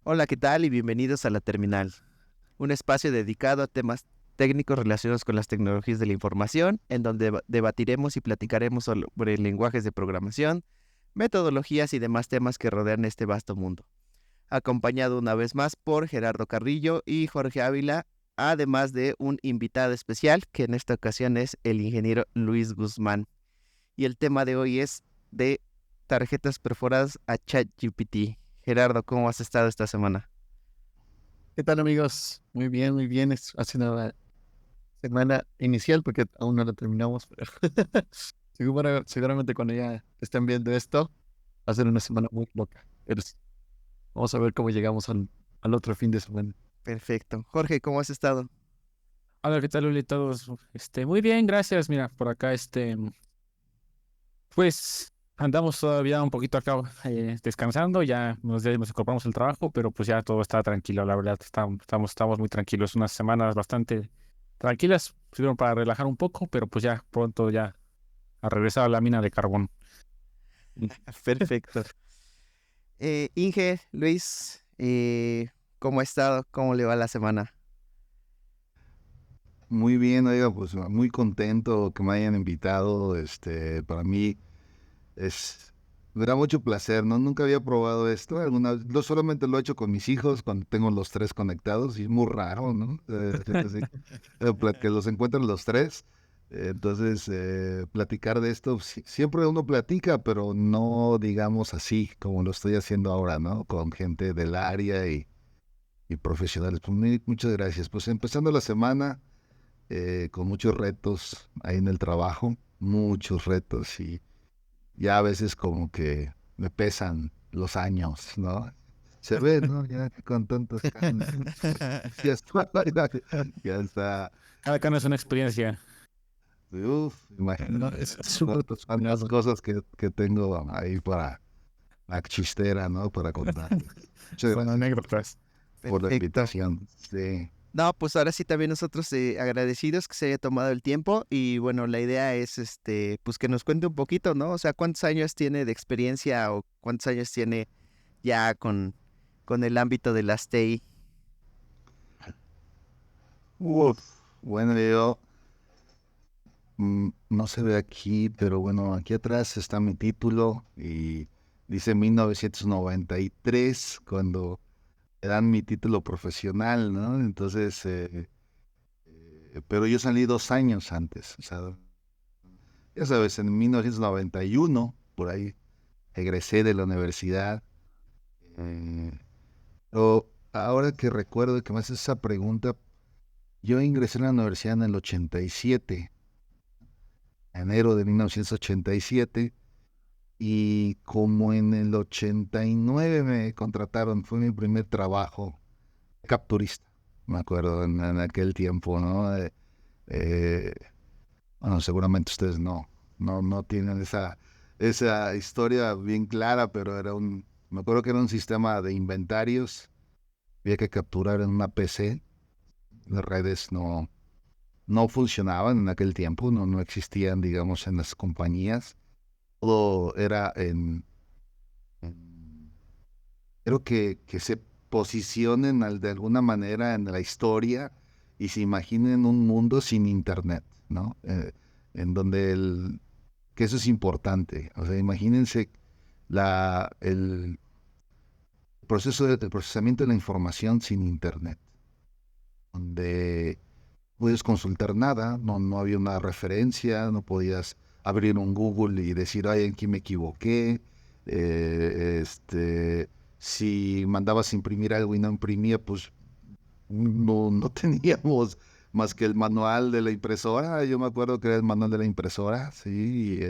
Hola, ¿qué tal? Y bienvenidos a La Terminal, un espacio dedicado a temas técnicos relacionados con las tecnologías de la información, en donde debatiremos y platicaremos sobre lenguajes de programación, metodologías y demás temas que rodean este vasto mundo. Acompañado una vez más por Gerardo Carrillo y Jorge Ávila, además de un invitado especial, que en esta ocasión es el ingeniero Luis Guzmán. Y el tema de hoy es de tarjetas perforadas a ChatGPT. Gerardo, ¿cómo has estado esta semana? ¿Qué tal, amigos? Muy bien, muy bien. Ha sido una semana inicial porque aún no la terminamos, pero seguramente cuando ya estén viendo esto, va a ser una semana muy loca. Vamos a ver cómo llegamos al otro fin de semana. Perfecto. Jorge, ¿cómo has estado? Hola, ¿qué tal, Uli? Todos, muy bien, gracias. Mira, por acá, pues andamos todavía un poquito acá descansando, ya nos incorporamos al trabajo, pero pues ya todo está tranquilo, la verdad, estamos muy tranquilos, unas semanas bastante tranquilas, sirvieron para relajar un poco, pero pues ya pronto ya a regresar a la mina de carbón. Perfecto. Inge, Luis, ¿cómo ha estado? ¿Cómo le va la semana? Muy bien, oiga, pues muy contento que me hayan invitado. Para mí me da mucho placer, ¿no? Nunca había probado esto. Solamente lo he hecho con mis hijos cuando tengo los tres conectados y es muy raro, ¿no? Que los encuentren los tres. Entonces, platicar de esto, siempre uno platica, pero no digamos así como lo estoy haciendo ahora, ¿no? Con gente del área y profesionales. Pues, muchas gracias. Pues empezando la semana con muchos retos ahí en el trabajo, muchos retos y ya a veces como que me pesan los años, ¿no? Se ve, ¿no? Ya con tantos cambios. Ya está, ya está. Cada cano es una experiencia. Uf, No, imagínate es súper tantas complicado. cosas que tengo ahí para la chistera, ¿no? Para contar. Muchas Son gracias anécdotas. por la Perfecto. invitación. Sí. No, pues ahora sí también nosotros agradecidos que se haya tomado el tiempo y bueno, la idea es pues que nos cuente un poquito, ¿no? O sea, ¿cuántos años tiene de experiencia o cuántos años tiene ya con el ámbito de las TI? Uf. Bueno, no se ve aquí, pero bueno, aquí atrás está mi título y dice 1993 cuando me dan mi título profesional, ¿no? Entonces, pero yo salí 2 años antes, o sea, ya sabes, en 1991, por ahí, egresé de la universidad. eh, pero ahora que recuerdo que me haces esa pregunta, yo ingresé a la universidad en el 87, enero de 1987. Y como en el 89 me contrataron, fue mi primer trabajo, capturista, me acuerdo, en aquel tiempo, ¿no? Eh, bueno, seguramente ustedes no tienen esa historia bien clara, pero me acuerdo que era un sistema de inventarios, había que capturar en una PC, las redes no funcionaban en aquel tiempo, no existían, digamos, en las compañías, todo era en creo que se posicionen de alguna manera en la historia y se imaginen un mundo sin internet, ¿no? En donde que eso es importante. O sea, imagínense el el procesamiento de la información sin internet, donde puedes consultar nada, no había una referencia, no podías abrir un Google y decir, ay, aquí me equivoqué. Si mandabas a imprimir algo y no imprimía, pues no teníamos más que el manual de la impresora. Yo me acuerdo que era el manual de la impresora, sí.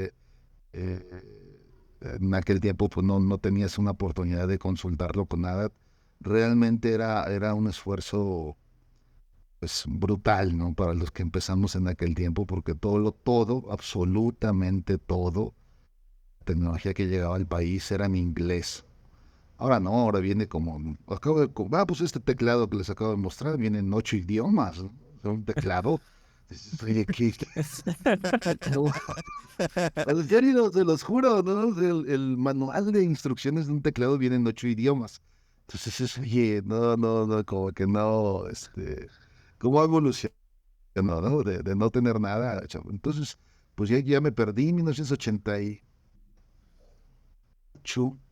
En aquel tiempo, pues no tenías una oportunidad de consultarlo con nada. Realmente era un esfuerzo pues brutal, ¿no? Para los que empezamos en aquel tiempo, porque todo, absolutamente todo, la tecnología que llegaba al país era en inglés. Ahora no, ahora viene pues este teclado que les acabo de mostrar viene en 8 idiomas, ¿no? O sea, un teclado. Dices, oye, no, en serio, se los juro, ¿no? El manual de instrucciones de un teclado viene en 8 idiomas. Entonces, oye, no, como que no, ¿cómo evolucionó, no? De no tener nada, chavo. Entonces, pues ya me perdí en 1988.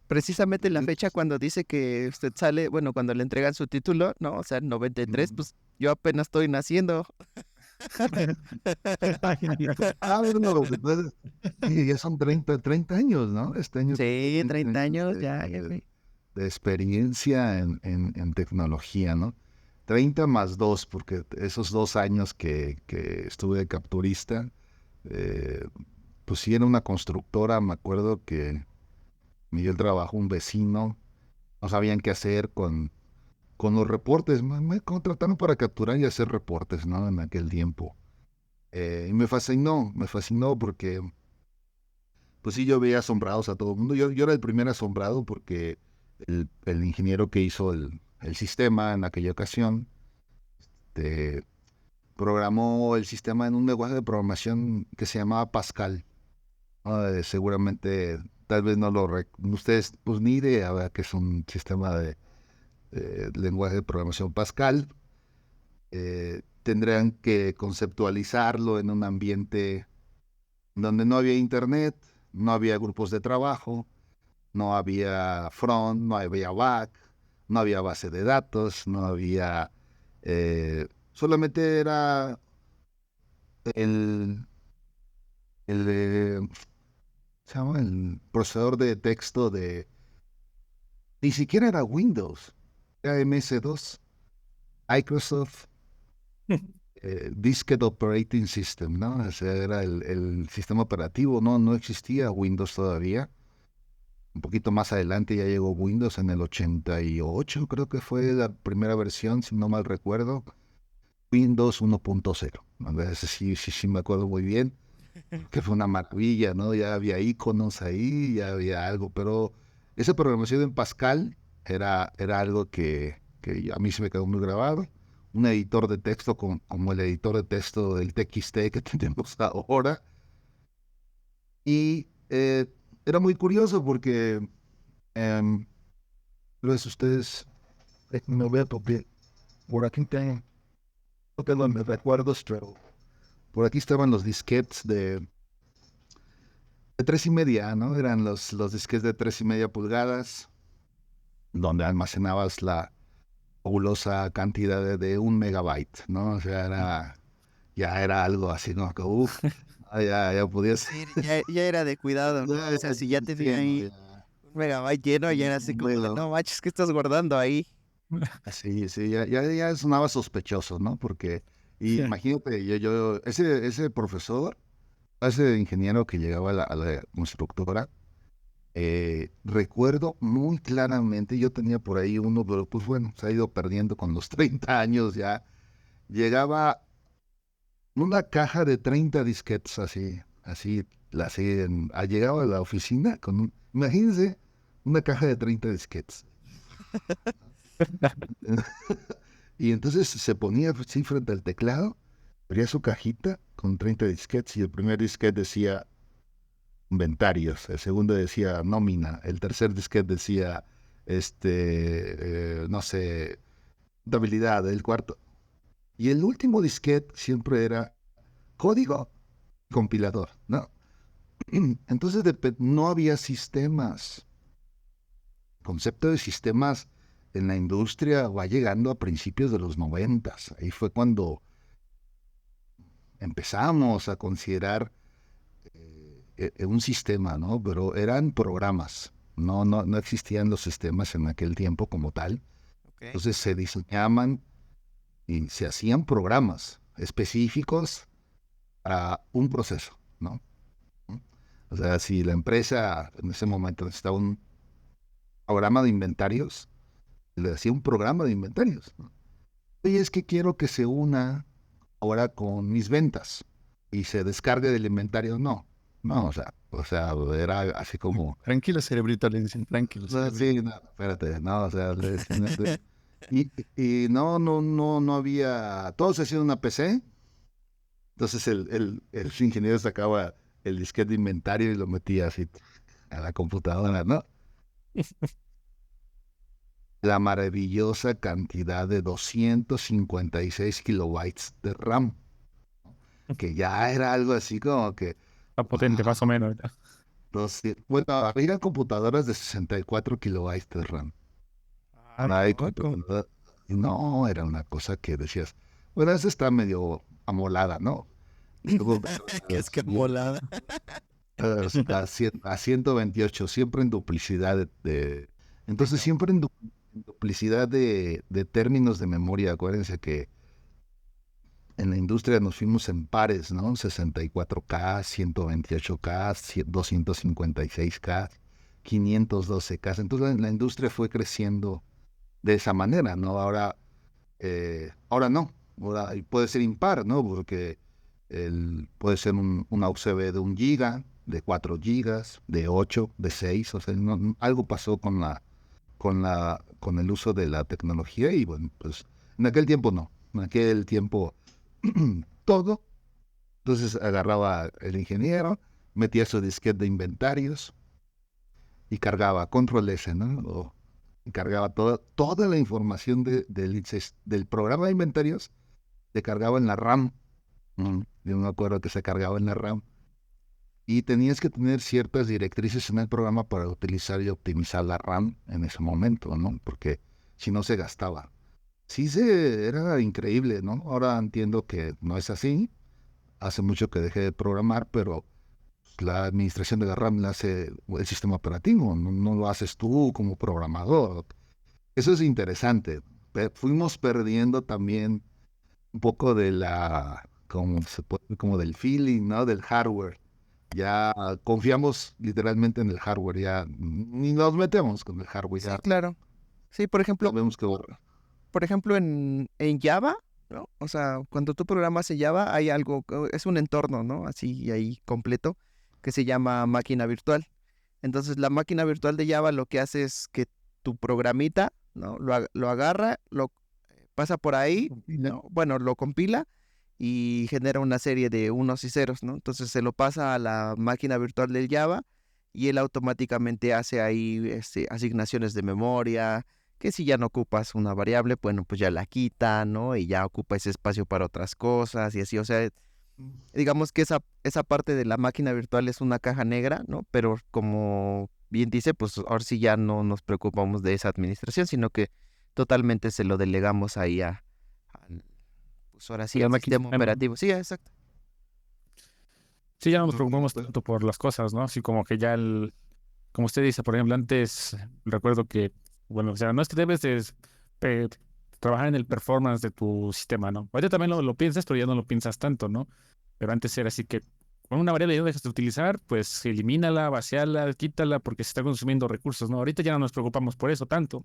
Precisamente la fecha cuando dice que usted sale, bueno, cuando le entregan su título, ¿no? O sea, 93, pues yo apenas estoy naciendo. Bueno, entonces, sí, ya son 30 años, ¿no? Este año Sí, 30 30 años años, ya, jefe. de experiencia en tecnología, ¿no? 30 más 2, porque esos 2 años que estuve de capturista, eh, pues sí era una constructora, me acuerdo que me dio el trabajo un vecino, no sabían qué hacer con los reportes, me contrataron para capturar y hacer reportes, ¿no? En aquel tiempo. Y me fascinó porque, pues sí, yo veía asombrados a todo el mundo. Yo era el primer asombrado porque el ingeniero que hizo el sistema en aquella ocasión, este, programó el sistema en un lenguaje de programación que se llamaba Pascal. Seguramente, tal vez no ustedes, pues ni idea, ¿verdad? Que es un sistema de lenguaje de programación Pascal. Tendrían que conceptualizarlo en un ambiente donde no había internet, no había grupos de trabajo, no había front, no había back, no había base de datos, no había... solamente era el, el, ¿se llama? El procesador de texto de... Ni siquiera era Windows, era MS-2, Microsoft Diskette Operating System, ¿no? O sea, era el sistema operativo, no existía Windows todavía. Un poquito más adelante ya llegó Windows en el 88, creo que fue la primera versión, si no mal recuerdo. Windows 1.0. Ese sí me acuerdo muy bien, que fue una maravilla, ¿no? Ya había iconos ahí, ya había algo, pero esa programación en Pascal era algo que a mí se me quedó muy grabado. Un editor de texto como el editor de texto del TXT que tenemos ahora. Y era muy curioso porque, em, pues ustedes, me voy a tocar, por aquí tengo mis recuerdos, pero por aquí estaban los disquetes de 3.5, ¿no? Eran los disquetes de 3.5 pulgadas, donde almacenabas la fabulosa cantidad de 1 megabyte, ¿no? O sea, ya era algo así, ¿no? Que, ya podías... Sí, ya era de cuidado, ¿no? O sea, si ya tenía sí, no, ahí un megabyte lleno, ya era así como de, bueno, no manches, ¿qué estás guardando ahí? sí, ya sonaba sospechoso, ¿no? Porque, y Sí. imagínate, ese profesor, ese ingeniero que llegaba a la constructora, recuerdo muy claramente, yo tenía por ahí uno, pero pues bueno, se ha ido perdiendo con los 30 años ya. Llegaba una caja de 30 disquetes llegaba a la oficina imagínense, una caja de 30 disquetes. Y entonces se ponía así frente al teclado, abría su cajita con 30 disquetes y el primer disquete decía inventarios, el segundo decía nómina, el tercer disquete decía, no sé, contabilidad, el cuarto. Y el último disquete siempre era código compilador, ¿no? Entonces no había sistemas. El concepto de sistemas en la industria va llegando a principios de los 90. Ahí fue cuando empezamos a considerar un sistema, ¿no? Pero eran programas. No existían los sistemas en aquel tiempo como tal. Ok. Entonces se diseñaban y se hacían programas específicos a un proceso, ¿no? O sea, si la empresa en ese momento necesitaba un programa de inventarios, le hacía un programa de inventarios, ¿no? Oye, es que quiero que se una ahora con mis ventas y se descargue del inventario. No, o sea, era así como, Tranquilo, cerebrito, le dicen, tranquilo, no, cerebrito. sí, no, espérate, no, o sea, y, y no había, todo se hacía en una PC. Entonces el ingeniero sacaba el disquete de inventario y lo metía así a la computadora, ¿no? la maravillosa cantidad de 256 kilobytes de RAM, que ya era algo así como que, Está potente, más o menos. bueno, había computadoras de 64 kilobytes de RAM. Ah, Ahora hay loco. computadoras, no, era una cosa que decías, bueno, esa está medio amolada, ¿no? Y luego Que es que molada. a 128, siempre en duplicidad entonces siempre en duplicidad de términos de memoria. Acuérdense que en la industria nos fuimos en pares, ¿no? 64K, 128K, 256K, 512K. Entonces la industria fue creciendo de esa manera, ¿no? Ahora no, ahora puede ser impar, ¿no? Porque puede ser una UCB de 1 GB, de 4 GB, de 8, de 6, o sea, algo pasó con el uso de la tecnología y bueno, pues en aquel tiempo no, en aquel tiempo todo, entonces agarraba el ingeniero, metía su disquete de inventarios y cargaba control S, ¿no? Y cargaba toda la información del programa de inventarios, se cargaba en la RAM. Yo me acuerdo que se cargaba en la RAM. Y tenías que tener ciertas directrices en el programa para utilizar y optimizar la RAM en ese momento, ¿no? Porque si no se gastaba. Era increíble, ¿no? Ahora entiendo que no es así. Hace mucho que dejé de programar, pero la administración de la RAM la hace el sistema operativo, no lo haces tú como programador. Eso es interesante. Fuimos perdiendo también un poco como del feeling, ¿no? Del hardware. Ya confiamos literalmente en el hardware, ya ni nos metemos con el hardware, Sí, ya claro. Sí, por ejemplo, sabemos que borra. en Java, ¿no? O sea, cuando tú programas en Java hay algo, es un entorno, ¿no? Así ahí completo, que se llama máquina virtual. Entonces, la máquina virtual de Java lo que hace es que tu programita, ¿no? Lo agarra, lo pasa por ahí, ¿no? Bueno, lo compila y genera una serie de unos y ceros, ¿no? Entonces se lo pasa a la máquina virtual del Java y él automáticamente hace ahí asignaciones de memoria, que si ya no ocupas una variable, bueno, pues ya la quita, ¿no? Y ya ocupa ese espacio para otras cosas y así, o sea, digamos que esa parte de la máquina virtual es una caja negra, ¿no? Pero como bien dice, pues ahora sí ya no nos preocupamos de esa administración, sino que totalmente se lo delegamos ahí pues ahora sí, La al máquina, sistema operativo. Sí, exacto. sí, ya no nos preocupamos tanto por las cosas, ¿no? Así como que ya como usted dice, por ejemplo, antes recuerdo que, bueno, o sea, no es que debes de pe- trabajar en el performance de tu sistema, ¿no? Ahorita también lo piensas, pero ya no lo piensas tanto, ¿no? Pero antes era así que con una variable que no dejas de utilizar, pues elimínala, vaciala, quítala, porque se está consumiendo recursos, ¿no? Ahorita ya no nos preocupamos por eso tanto.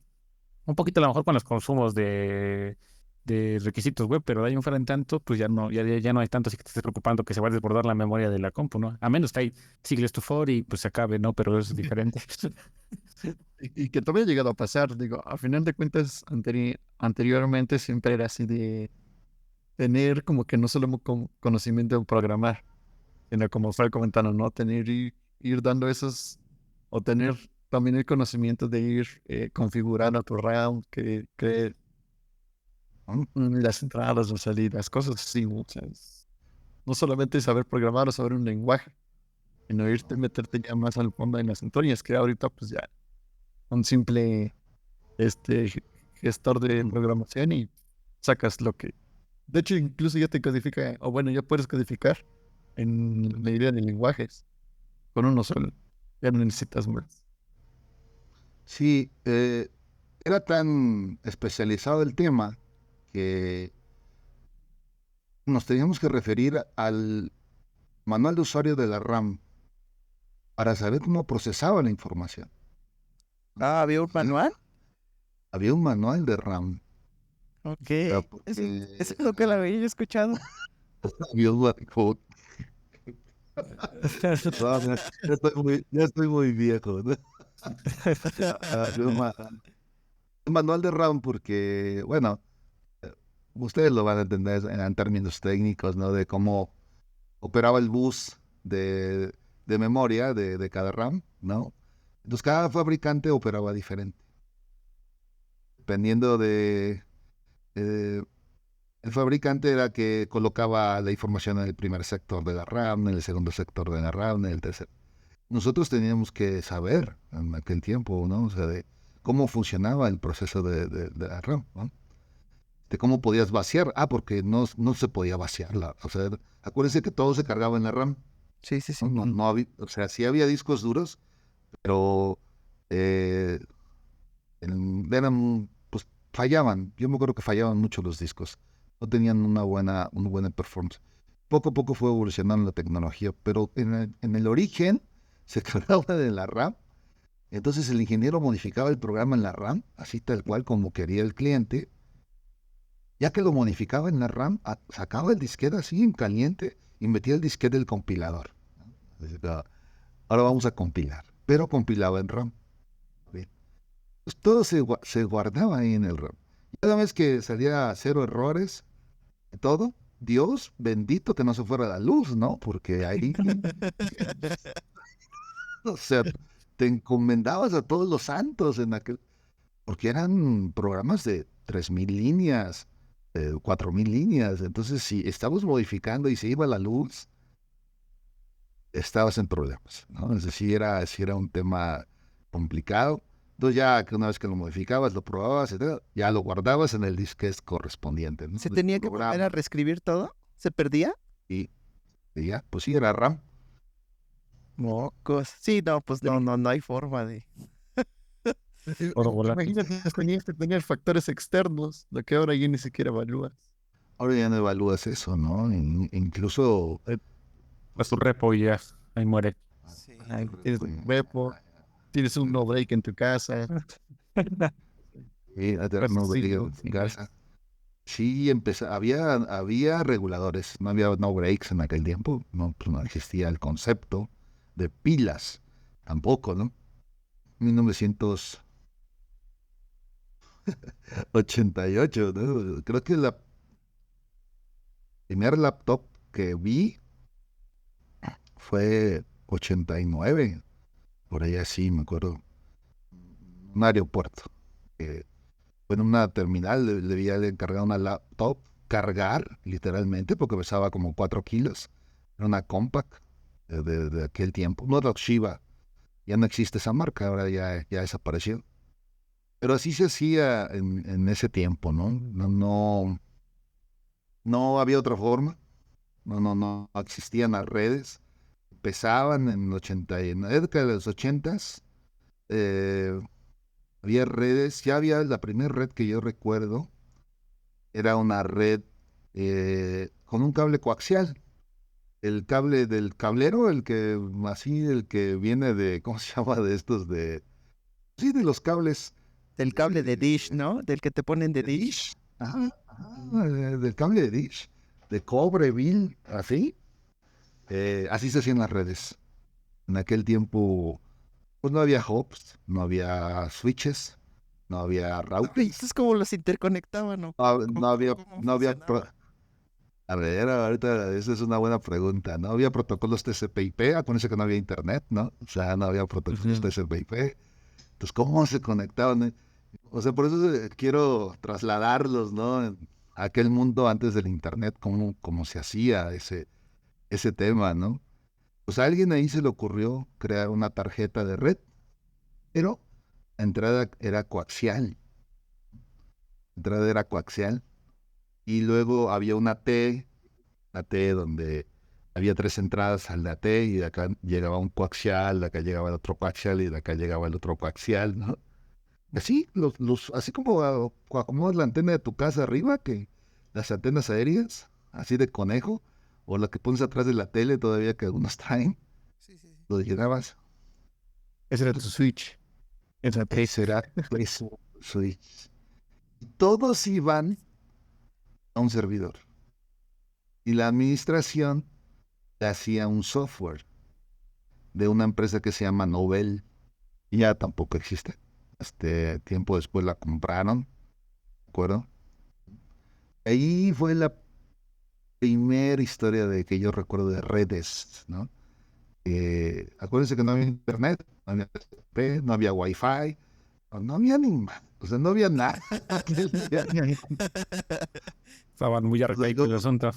Un poquito a lo mejor con los consumos de requisitos web, pero de ahí en fuera en tanto, pues ya no hay tanto así que te estés preocupando que se va a desbordar la memoria de la compu, ¿no? A menos que hay sigles to for y pues se acabe, ¿no? Pero es diferente. Y que todavía ha llegado a pasar, digo, a final de cuentas, anteriormente siempre era así de tener como que no solo conocimiento de programar, sino como fue comentando, ¿no? Ir dando esos, o tener también el conocimiento de ir configurando tu RAM, que las entradas, las salidas, cosas así, ¿no? O sea, no solamente saber programar o saber un lenguaje, sino meterte ya más al fondo en las entrañas, que ahorita pues ya un simple gestor de programación y sacas lo que... De hecho, incluso ya te codifica, o bueno, ya puedes codificar en la idea de lenguajes con uno solo. Ya no necesitas más. Sí, era tan especializado el tema que nos teníamos que referir al manual de usuario de la RAM para saber cómo procesaba la información. Ah, ¿había un manual? Había un manual de RAM. Ok. O sea, Eso, porque eso es lo que la había escuchado. había un no, ya estoy muy viejo, ¿no? Había un manual de RAM porque, bueno, ustedes lo van a entender en términos técnicos, ¿no? De cómo operaba el bus de memoria de cada RAM, ¿no? Entonces cada fabricante operaba diferente. dependiendo de... eh, el fabricante era que colocaba la información en el primer sector de la RAM, en el segundo sector de la RAM, en el tercer. Nosotros teníamos que saber en aquel tiempo, ¿no? O sea, de cómo funcionaba el proceso de la RAM, ¿no? De cómo podías vaciar. Ah, porque no se podía vaciarla. O sea, acuérdense que todo se cargaba en la RAM, Sí, sí, sí. ¿no? No había, o sea, sí había discos duros, pero eh, eran, pues fallaban. Yo me acuerdo que fallaban mucho los discos. No tenían una buena performance. Poco a poco fue evolucionando la tecnología, pero en el origen se cargaba de la RAM. Entonces el ingeniero modificaba el programa en la RAM, así tal cual como quería el cliente. Ya que lo modificaba en la RAM, sacaba el disquete así en caliente y metía el disquete del compilador. Así que, ahora vamos a compilar, pero compilaba en RAM. Bien. Pues todo se guardaba ahí en el RAM. Y cada vez que salía cero errores, todo, Dios bendito que no se fuera la luz, ¿no? Porque ahí, o sea, te encomendabas a todos los santos en aquel, porque eran programas de 3.000 líneas, 4.000 líneas. Entonces, si estabas modificando y se iba la luz, estabas en problemas, ¿no? Entonces, sí era un tema complicado. Entonces, ya que una vez que lo modificabas, lo probabas, etcétera, ya lo guardabas en el disquete correspondiente, ¿no? ¿Se Del tenía que volver a programa. reescribir todo? ¿Se perdía? Y, y ya, pues sí, era RAM. Mocos. Sí, no, pues no hay forma de... Oro volátil. Imagínate, tenías que tener factores externos, lo que ahora ya ni siquiera evalúas. Ahora ya no evalúas eso, ¿no? Incluso... A su repo y ya, ahí muere. Sí. Ay, tienes un repo, tienes un no break en tu casa. Sí, Cosas no así, veía ¿no? en casa. Sí, había reguladores, no había no breaks en aquel tiempo, no, pues no existía el concepto de pilas, tampoco, ¿no? 1988, ¿no? Creo que la primer laptop que vi fue 89, por ahí así, me acuerdo, un aeropuerto. Fue en una terminal, le había encargado una laptop, cargar, literalmente, porque pesaba como 4 kilos. Era una compact de aquel tiempo. No era Toshiba, ya no existe esa marca, ahora ya desapareció. Pero así se hacía en ese tiempo, ¿no? No había otra forma, no existían las redes. Empezaban en la década de los 80s, eh, había redes, ya había la primera red que yo recuerdo, era una red con un cable coaxial. El cable del cablero, el que viene de, ¿cómo se llama? De estos sí, de los cables. Del cable de Dish, De ¿no? Del que te ponen de Dish. Dish. Ajá, ajá, del cable de Dish. De cobre, vil, así. Así se hacían las redes. En aquel tiempo, pues no había hubs, no había switches, no había routers. Entonces, ¿cómo los interconectaban o cómo No había funcionaba? A ver, ahorita esa es una buena pregunta. No había protocolos TCP/IP, acuérdense que no había internet, ¿no? O sea, no había protocolos Ujú. TCP/IP. Entonces, ¿cómo se conectaban? O sea, por eso quiero trasladarlos, ¿no? A aquel mundo antes del internet, cómo se hacía ese tema, ¿no? Pues a alguien ahí se le ocurrió crear una tarjeta de red, pero la entrada era coaxial. La entrada era coaxial. Y luego había una T donde había 3 entradas al de AT y de acá llegaba un coaxial, de acá llegaba el otro coaxial y de acá llegaba el otro coaxial, ¿no? Así, así como acomodas la antena de tu casa arriba, que las antenas aéreas, así de conejo, o la que pones atrás de la tele todavía que algunos traen, Sí, sí, sí. lo llegabas, Ese era tu switch. Esa T. ese era eso, switch. Todos iban a un servidor y la administración hacía un software de una empresa que se llama Novell. Ya tampoco existe. Tiempo después la compraron, ¿de acuerdo? Ahí fue la primera historia de que yo recuerdo de redes, ¿no? Acuérdense que no había internet, no había TCP, no había wifi, no había ni más, o sea, no había nada. Estaban muy O sea, arcaicos el asunto.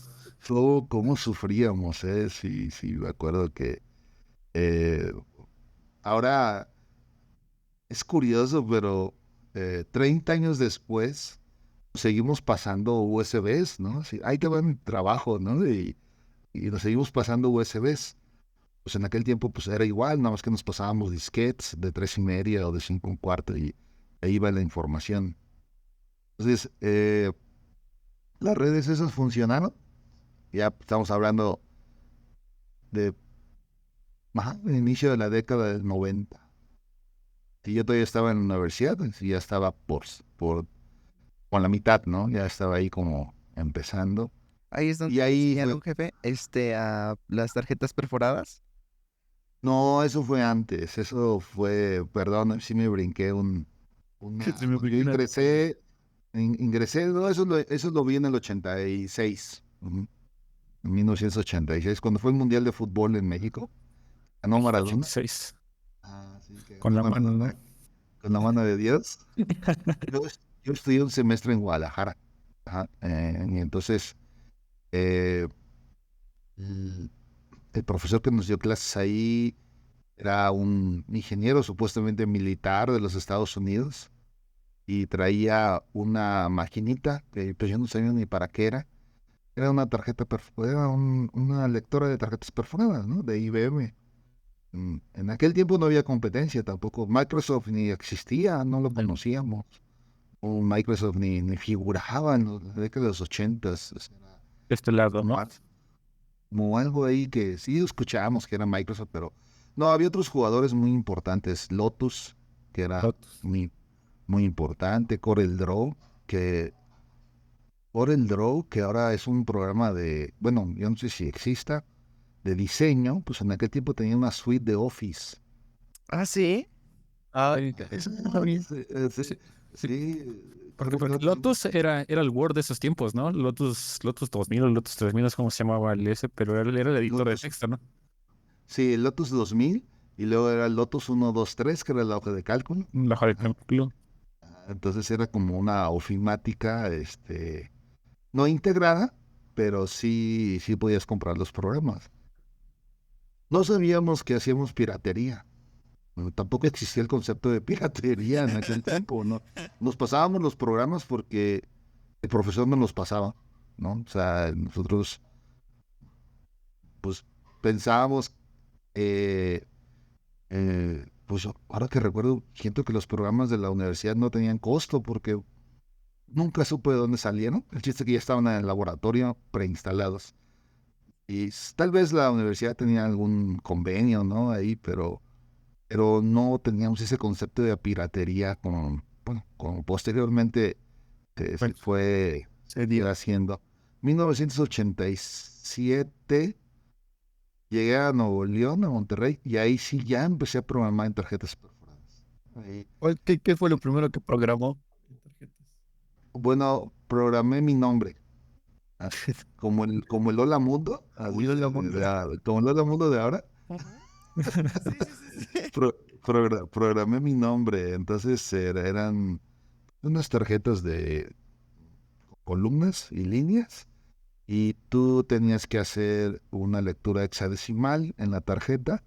cómo sufríamos, ¿eh? Sí, sí, me acuerdo que eh, ahora es curioso, pero 30 años después seguimos pasando USBs, ¿no? Sí, ahí te va mi trabajo, ¿no? Y nos seguimos pasando USBs. Pues en aquel tiempo pues era igual, nada más que nos pasábamos disquetes de 3 1/2 o de 5 1/4 y ahí iba la información. Entonces, las redes esas funcionaron. Ya estamos hablando de el inicio de la década del 90. Y yo todavía estaba en la universidad, y ya estaba con la mitad, ¿no? Ya estaba ahí como empezando. Ahí es donde Y ahí fue, enseñaron, jefe, a las tarjetas perforadas. no, eso fue antes, eso fue, perdón, sí me brinqué Se me yo olvidó una- ingresé, no, eso lo vi en el 86, en 1986, cuando fue el Mundial de Fútbol en México, ganó México Maradona. 86. Sí, que Con ganó la mano, ¿no? Maradona con la mano de Dios. Yo, yo estudié un semestre en Guadalajara. Ajá, y entonces, eh, el, el profesor que nos dio clases ahí era un ingeniero supuestamente militar de los Estados Unidos y traía una maquinita que pues yo no sabía ni para qué era. Era una era una lectora de tarjetas perforadas, ¿no? De IBM. En aquel tiempo no había competencia tampoco. Microsoft ni existía, no lo conocíamos. O Microsoft ni figuraba en la década de los 80s. De este lado, Como, ¿no? como algo ahí que sí escuchábamos que era Microsoft, pero no, había otros jugadores muy importantes. Lotus, que era Lotus. muy, muy importante. Que CorelDRAW, que ahora es un programa de, bueno, yo no sé si exista, de diseño, pues en aquel tiempo tenía una suite de Office. Ah, sí. Ay, Sí, sí, sí, creo que porque Lotus era el Word de esos tiempos, ¿no? Lotus 2000 o Lotus 3000, no sé cómo se llamaba el ese, pero era el editor de Lotus, texto, ¿no? sí, el Lotus 2000 y luego era el Lotus 123 que era la hoja de cálculo. La hoja de Ajá. cálculo. Entonces era como una ofimática, no integrada, pero sí podías comprar los programas. No sabíamos que hacíamos piratería. Bueno, tampoco existía el concepto de piratería en aquel tiempo, ¿no? Nos pasábamos los programas porque el profesor nos los pasaba, ¿no? O sea, nosotros, pues, pensábamos, eh, pues, ahora que recuerdo, siento que los programas de la universidad no tenían costo porque nunca supe de dónde salieron. El chiste es que ya estaban en el laboratorio preinstalados. Y tal vez la universidad tenía algún convenio, ¿no? Ahí, pero no teníamos ese concepto de piratería como posteriormente se Bueno, fue Se dio. haciendo. 1987 llegué a Nuevo León, a Monterrey, y ahí sí ya empecé a programar en tarjetas perforadas. Ahí, ¿Qué fue lo primero que programó? bueno, programé mi nombre, ah, como el Hola Mundo, Uy, Hola Mundo. como el Hola Mundo de ahora. Sí, sí, sí, sí. Programé mi nombre, entonces eran unas tarjetas de columnas y líneas y tú tenías que hacer una lectura hexadecimal en la tarjeta.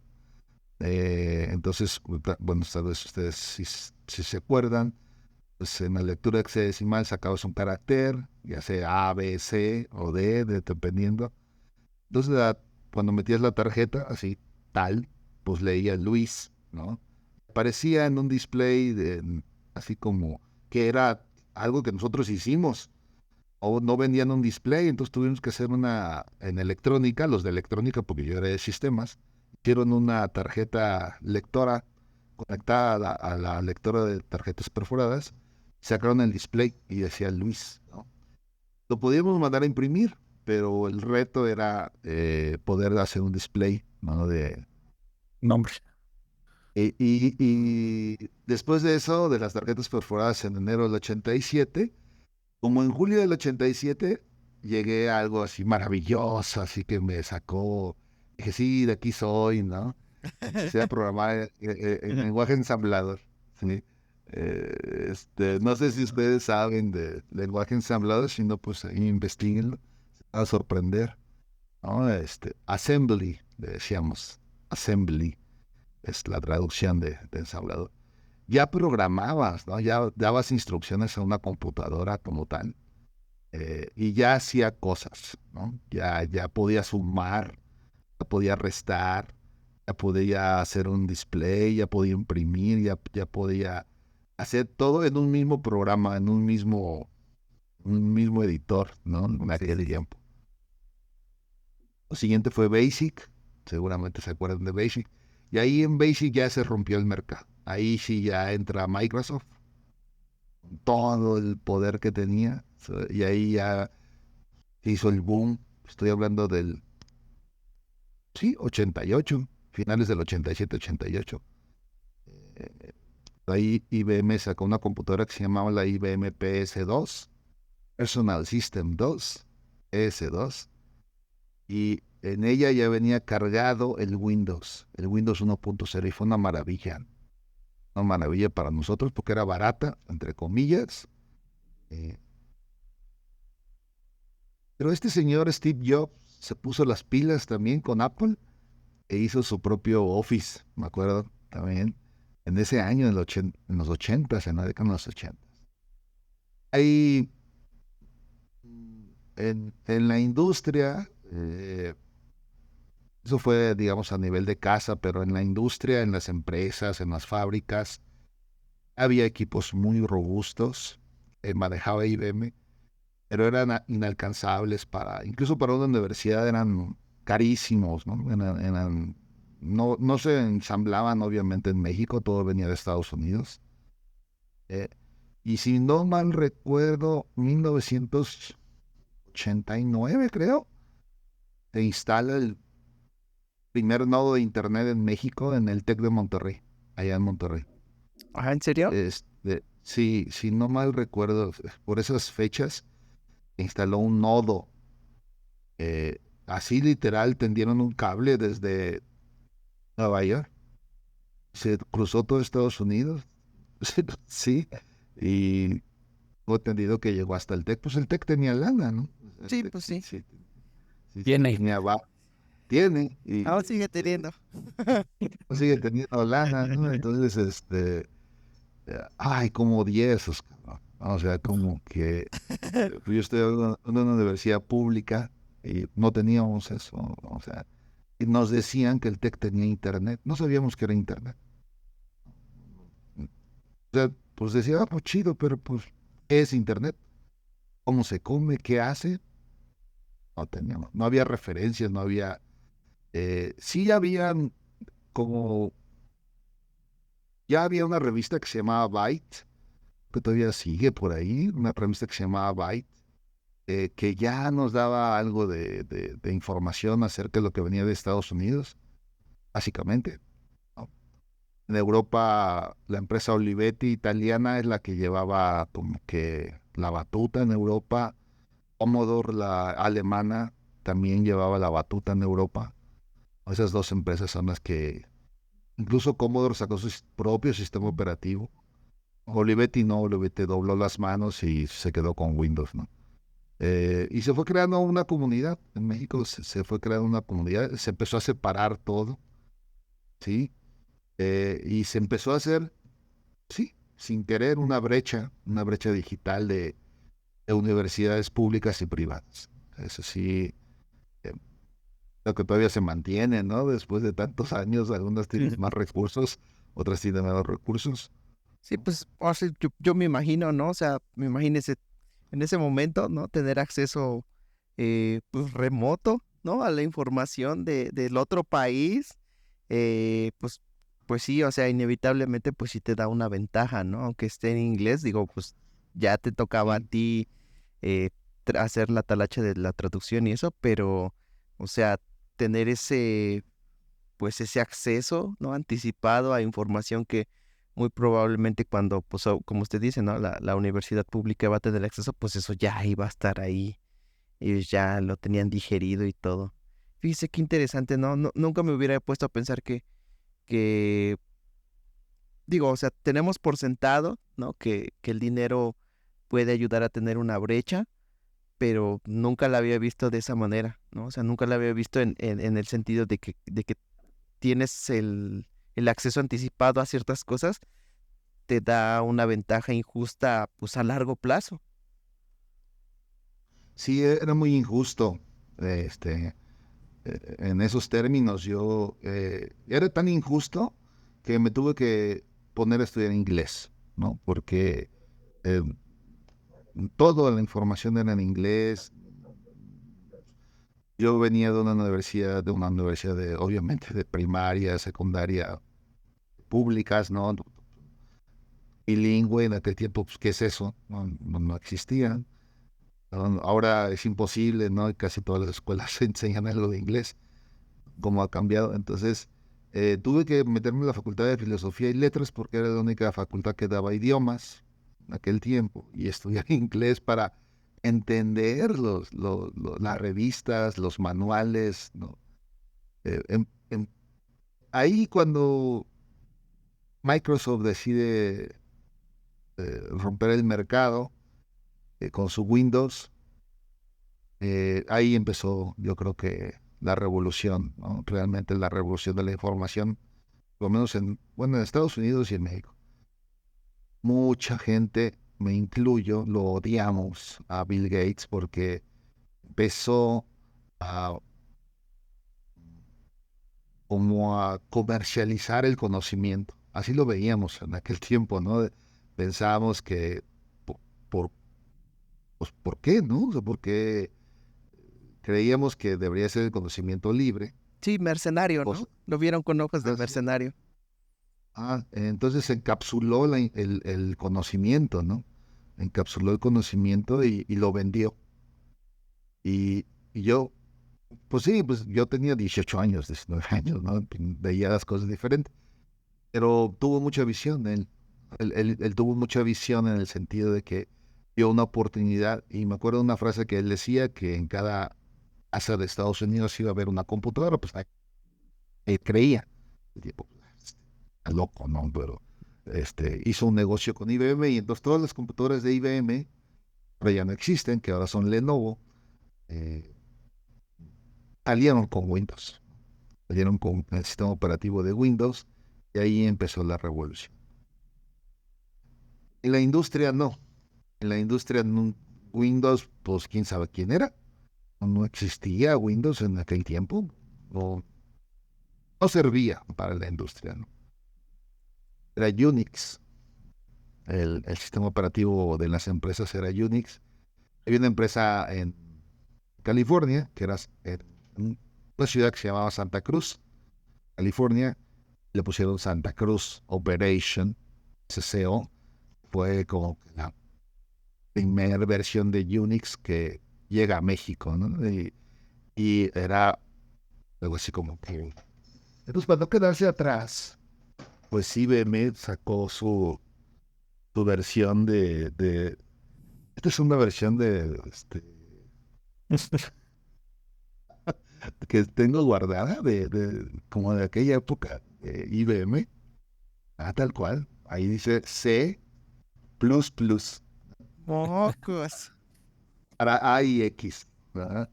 Entonces, bueno, tal vez ustedes si se acuerdan, pues en la lectura hexadecimal sacabas un carácter, ya sea A, B, C o D, dependiendo. Entonces, cuando metías la tarjeta, así, tal, pues leía Luis, ¿no? Aparecía en un display, así como que era algo que nosotros hicimos, o no vendían un display, entonces tuvimos que hacer en electrónica, los de electrónica, porque yo era de sistemas, hicieron una tarjeta lectora conectada a la lectora de tarjetas perforadas, sacaron el display y decía Luis, ¿no? Lo podíamos mandar a imprimir, pero el reto era poder hacer un display, ¿no? nombre. Y después de eso, de las tarjetas perforadas en enero del 87, como en julio del 87, llegué a algo así maravilloso, así que me sacó, dije, sí, de aquí soy, ¿no? Empecé a programar en lenguaje ensamblador, ¿sí? No sé si ustedes saben de lenguaje ensamblado, si no, pues ahí investiguenlo, se van a sorprender, ¿no? Assembly, le decíamos, assembly, es la traducción de ensamblador. Ya programabas, ¿no? Ya dabas instrucciones a una computadora como tal, y ya hacía cosas, ¿no? Ya podía sumar, ya podía restar, ya podía hacer un display, ya podía imprimir, ya podía hacer todo en un mismo programa, en un mismo editor, ¿no? En Sí, aquel sí. tiempo. Lo siguiente fue Basic, seguramente se acuerdan de Basic, y ahí en Basic ya se rompió el mercado. Ahí sí ya entra Microsoft, con todo el poder que tenía, y ahí ya se hizo el boom. Estoy hablando del, sí, 88, finales del 87, 88. Eh, Ahí IBM sacó una computadora que se llamaba la IBM PS2, Personal System 2, PS2, y en ella ya venía cargado el Windows 1.0, y fue una maravilla para nosotros porque era barata, entre comillas. eh, pero este señor Steve Jobs se puso las pilas también con Apple e hizo su propio Office, me acuerdo también, en ese año, en los 80, en la década de los 80. Ahí, en la industria, eso fue, digamos, a nivel de casa, pero en la industria, en las empresas, en las fábricas, había equipos muy robustos, manejaba IBM, pero eran inalcanzables incluso para una universidad eran carísimos, ¿no? No se ensamblaban obviamente en México, todo venía de Estados Unidos. Eh, y si no mal recuerdo, 1989 creo, se instala el primer nodo de internet en México en el TEC de Monterrey, allá en Monterrey. Ah, ¿en serio? Sí, si no mal recuerdo, por esas fechas se instaló un nodo. Así literal tendieron un cable desde Nueva York, se cruzó todo Estados Unidos, sí, y tengo entendido que llegó hasta el TEC. Pues el TEC tenía lana, ¿no? El Sí, TEC pues sí, sí. sí, sí, sí Tiene. tenía, tiene, Aún y sigue teniendo. sigue teniendo lana, ¿no? Entonces, ay, como 10, Oscar, ¿no? O sea, como que yo estoy en una universidad pública y no teníamos eso, o sea, y nos decían que el TEC tenía internet, no sabíamos que era internet. O sea, pues decía, pues chido, pero pues, ¿qué es internet? ¿Cómo se come? ¿Qué hace? No teníamos, no había referencias, no había, sí habían como, ya había una revista que se llamaba Byte, que todavía sigue por ahí, una revista que se llamaba Byte, que ya nos daba algo de información acerca de lo que venía de Estados Unidos, básicamente, ¿no? En Europa, la empresa Olivetti italiana es la que llevaba como que la batuta en Europa. Commodore, la alemana, también llevaba la batuta en Europa. Esas dos empresas son las que, incluso Commodore sacó su propio sistema operativo. Olivetti no, Olivetti dobló las manos y se quedó con Windows, ¿no? Y se fue creando una comunidad. En México se fue creando una comunidad, se empezó a separar todo, ¿sí? Y se empezó a hacer, sí, sin querer, una brecha digital de universidades públicas y privadas. Eso sí, eh, lo que todavía se mantiene, ¿no? Después de tantos años, algunas tienen más recursos, otras tienen menos recursos. Sí, pues, o sea, yo me imagino, ¿no? O sea, me imagino en ese momento, ¿no? Tener acceso, pues, remoto, ¿no? A la información del otro país, pues, pues sí, o sea, inevitablemente, pues sí te da una ventaja, ¿no? Aunque esté en inglés, digo, pues ya te tocaba a Sí, ti eh, hacer la talacha de la traducción y eso, pero, o sea, tener pues ese acceso, ¿no? Anticipado a información que muy probablemente cuando, pues, como usted dice, ¿no? La universidad pública va a tener acceso, pues eso ya iba a estar ahí. Ellos ya lo tenían digerido y todo. Fíjese qué interesante, ¿no? Nunca me hubiera puesto a pensar que digo, o sea, tenemos por sentado, ¿no? Que el dinero puede ayudar a tener una brecha, pero nunca la había visto de esa manera, ¿no? O sea, nunca la había visto en el sentido de que tienes el acceso anticipado a ciertas cosas, te da una ventaja injusta, pues a largo plazo. Sí, era muy injusto. Este, en esos términos, yo era tan injusto que me tuve que poner a estudiar inglés, ¿no? Porque eh, toda la información era en inglés. Yo venía de una universidad de, obviamente, de primaria, secundaria, públicas, ¿no? Bilingüe en aquel tiempo, pues, ¿qué es eso? No existían. Ahora es imposible, ¿no? Casi todas las escuelas se enseñan algo de inglés, cómo ha cambiado. Entonces, tuve que meterme en la Facultad de Filosofía y Letras porque era la única facultad que daba idiomas en aquel tiempo y estudiar inglés para entender las revistas, los manuales, ¿no? Eh, em- em- Ahí cuando Microsoft decide romper el mercado con su Windows, ahí empezó, yo creo que la revolución, ¿no? Realmente la revolución de la información, por lo menos bueno, en Estados Unidos y en México. Mucha gente, me incluyo, lo odiamos a Bill Gates porque empezó a, como a comercializar el conocimiento. Así lo veíamos en aquel tiempo, ¿no? Pensábamos que, po- por, pues, ¿por qué, no? O sea, porque creíamos que debería ser el conocimiento libre. Sí, mercenario, ¿no? Cosa, Lo vieron con ojos de así. mercenario. Entonces encapsuló el conocimiento, ¿no? Encapsuló el conocimiento y lo vendió. Y yo, pues sí, pues yo tenía 18 años, 19 años, ¿no? Veía las cosas diferentes. Pero tuvo mucha visión, él. Él tuvo mucha visión en el sentido de que vio una oportunidad. Y me acuerdo de una frase que él decía, que en cada casa de Estados Unidos iba a haber una computadora, pues él creía. El tipo, está loco, ¿no? Pero hizo un negocio con IBM y entonces todas las computadoras de IBM, ahora ya no existen, que ahora son Lenovo, eh, salieron con Windows, salieron con el sistema operativo de Windows y ahí empezó la revolución. En la industria no, en la industria Windows, pues quién sabe quién era, no existía Windows en aquel tiempo, no, no servía para la industria, ¿no? Era Unix, el sistema operativo de las empresas era Unix. Había una empresa en California, que era en una ciudad que se llamaba Santa Cruz, California, le pusieron Santa Cruz Operation, SCO, fue como la primera versión de Unix que llega a México, ¿no? Y era algo así como que... Entonces, para no quedarse atrás, pues IBM sacó su versión esta es una versión que tengo guardada como de aquella época de IBM, tal cual. Ahí dice C++, Mocos. para A y X, ¿verdad?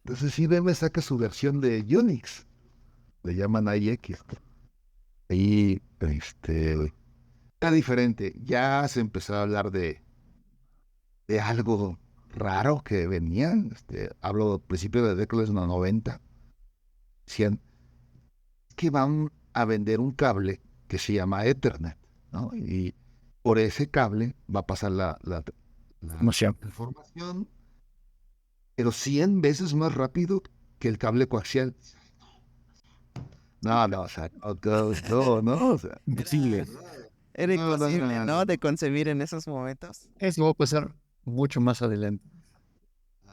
Entonces IBM saca su versión de Unix, le llaman AIX. Ahí, era diferente. Ya se empezó a hablar de algo raro que venía. Hablo principio de década de los 90. Decían que van a vender un cable que se llama Ethernet, ¿no? Y por ese cable va a pasar la Emoción. información, pero 100 veces más rápido que el cable coaxial. No, no, o sea, no, o sea, Imposible. Era no, no, imposible, no, ¿no? no. De concebir en esos momentos. Eso va a pasar mucho más adelante.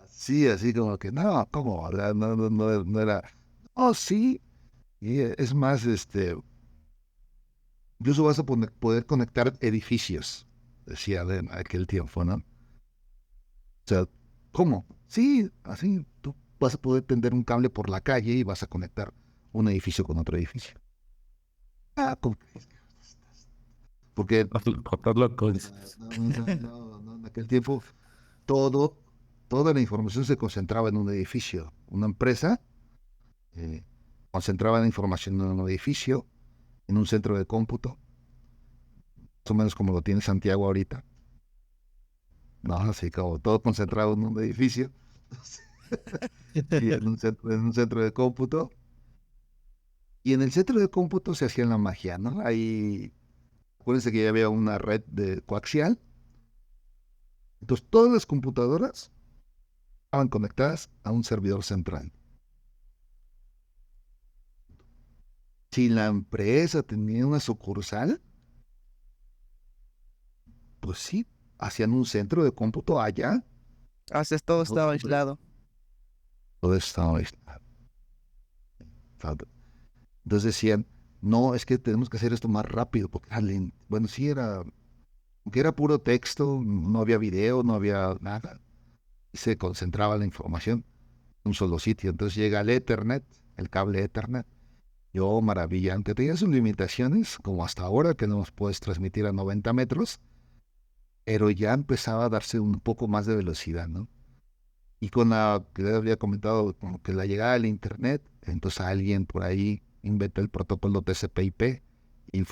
Sí, así como que, no, ¿cómo? O sea, no, no, no, no era, oh, sí, y es más, incluso vas a poder conectar edificios, decía de aquel tiempo, ¿no? O sea, ¿cómo? Sí, así tú vas a poder tender un cable por la calle y vas a conectar un edificio con otro edificio. ¿Cómo crees? Porque Estás loco, dice. no, en aquel tiempo todo, toda la información se concentraba en un edificio. Una empresa concentraba la información en un edificio, en un centro de cómputo, más o menos como lo tiene Santiago ahorita. No, así como todo concentrado en un edificio y en un centro de cómputo. Y en el centro de cómputo se hacía la magia, ¿no? Ahí, acuérdense que ya había una red de coaxial. Entonces, todas las computadoras estaban conectadas a un servidor central. Si la empresa tenía una sucursal, pues sí, hacían un centro de cómputo allá. Haces todo estaba aislado. Todo estaba aislado. Entonces decían, no, es que tenemos que hacer esto más rápido, porque era lento. Bueno, sí era, aunque era puro texto, no había video, no había nada. Y se concentraba la información en un solo sitio. Entonces llega el Ethernet, el cable Ethernet. Yo, maravilla, aunque tenía sus limitaciones, como hasta ahora, que no nos puedes transmitir a 90 metros, pero ya empezaba a darse un poco más de velocidad, ¿no? Y con la que les había comentado, como que la llegada del Internet, entonces alguien por ahí inventa el protocolo TCP/IP y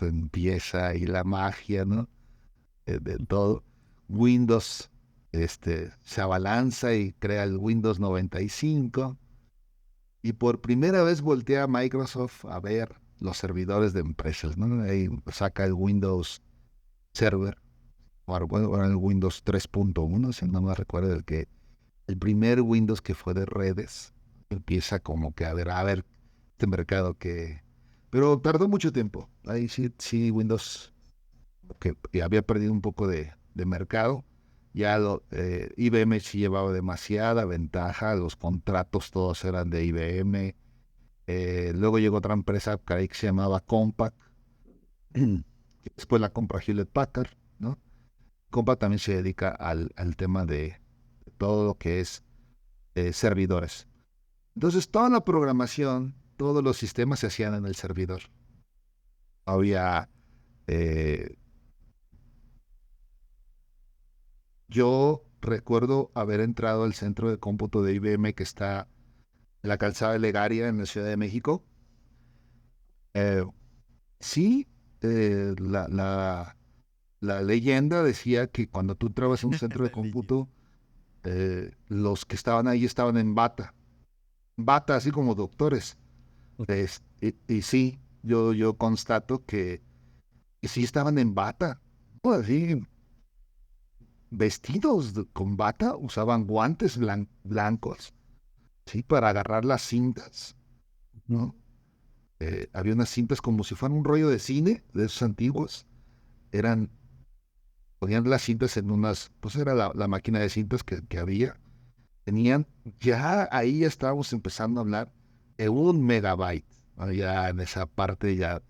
empieza y la magia, ¿no? De todo. Windows se abalanza y crea el Windows 95 y por primera vez voltea a Microsoft a ver los servidores de empresas, ¿no? Ahí saca el Windows Server, o el Windows 3.1, si no me recuerdo el primer Windows que fue de redes. Empieza como que a ver este mercado que... Pero tardó mucho tiempo. Ahí sí, Windows que había perdido un poco de mercado. Ya IBM sí llevaba demasiada ventaja, los contratos todos eran de IBM. Luego llegó otra empresa que se llamaba Compaq, que después la compra Hewlett Packard, ¿no? Compaq también se dedica al tema de todo lo que es servidores. Entonces, toda la programación, todos los sistemas se hacían en el servidor. Había, eh, yo recuerdo haber entrado al centro de cómputo de IBM que está en la calzada de Legaria en la Ciudad de México. Eh, sí, la leyenda decía que cuando tú entrabas en un centro de cómputo, los que estaban ahí estaban en bata, así como doctores. Y sí, yo constato que sí estaban en bata, ¿no? Así, vestidos con bata, usaban guantes blancos, ¿sí? Para agarrar las cintas, ¿no? Había unas cintas como si fueran un rollo de cine, de esos antiguos. Eran, ponían las cintas en unas, pues era la máquina de cintas que había. Tenían, ya ahí ya estábamos empezando a hablar de 1 megabyte, ¿no? Ya en esa parte ya,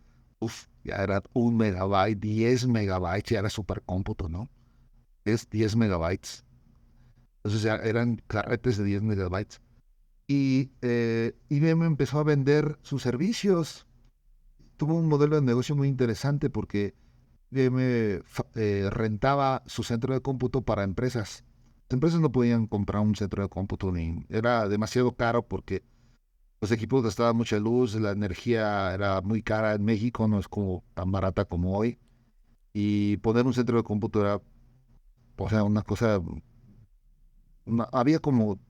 ya era 1 megabyte, 10 megabytes, ya era supercómputo, ¿no? Es 10 megabytes. Entonces ya eran carretes de 10 megabytes. Y IBM empezó a vender sus servicios. Tuvo un modelo de negocio muy interesante porque IBM rentaba su centro de cómputo para empresas. Las empresas no podían comprar un centro de cómputo ni era demasiado caro porque los equipos gastaban mucha luz, la energía era muy cara en México, no es como tan barata como hoy. Y poner un centro de cómputo era, o sea, una cosa, había como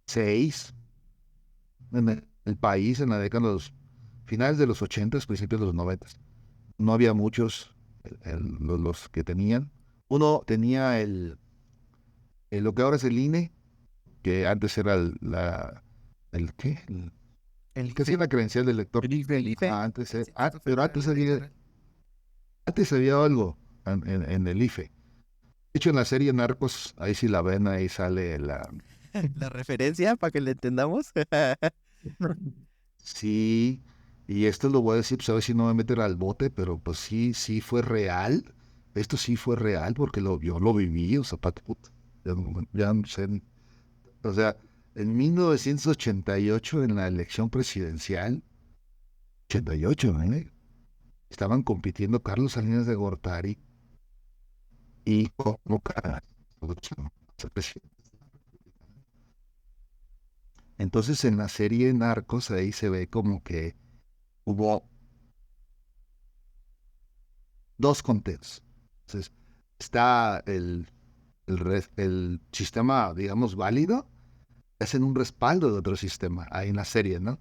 6 en el país en la década de los finales de los 80, principios de los 90. No había muchos los que tenían. Uno tenía lo que ahora es el INE, que antes era el ¿qué? El que hacía la credencial del lector. El IFE. Antes, pero antes había algo en el IFE. De hecho, en la serie Narcos, ahí sí la ven, ahí sale La referencia para que le entendamos. Sí, y esto lo voy a decir, pues a ver si no me meten al bote, pero pues sí fue real. Esto sí fue real porque yo lo viví, o sea, puta, ya no sé. O sea, en 1988, en la elección presidencial, 88, ¿eh? estaban compitiendo Carlos Salinas de Gortari y Cuauhtémoc Cárdenas. Entonces en la serie Narcos ahí se ve como que hubo dos conteos. Entonces está el sistema, digamos, válido, hacen un respaldo de otro sistema ahí en la serie, ¿no?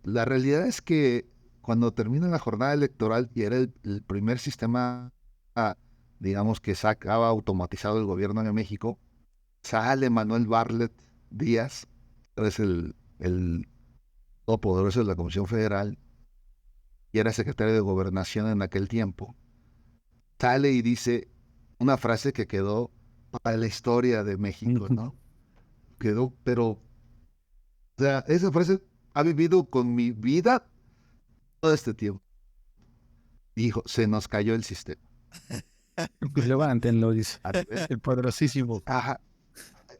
La realidad es que cuando termina la jornada electoral y era el primer sistema, digamos, que sacaba automatizado el gobierno de México, sale Manuel Bartlett Díaz, que es el todopoderoso de la Comisión Federal, y era secretario de Gobernación en aquel tiempo, sale y dice una frase que quedó para la historia de México, ¿no? Quedó, pero, o sea, esa frase ha vivido con mi vida todo este tiempo. Dijo, se nos cayó el sistema. Levántenlo, dice. El poderosísimo. Ajá,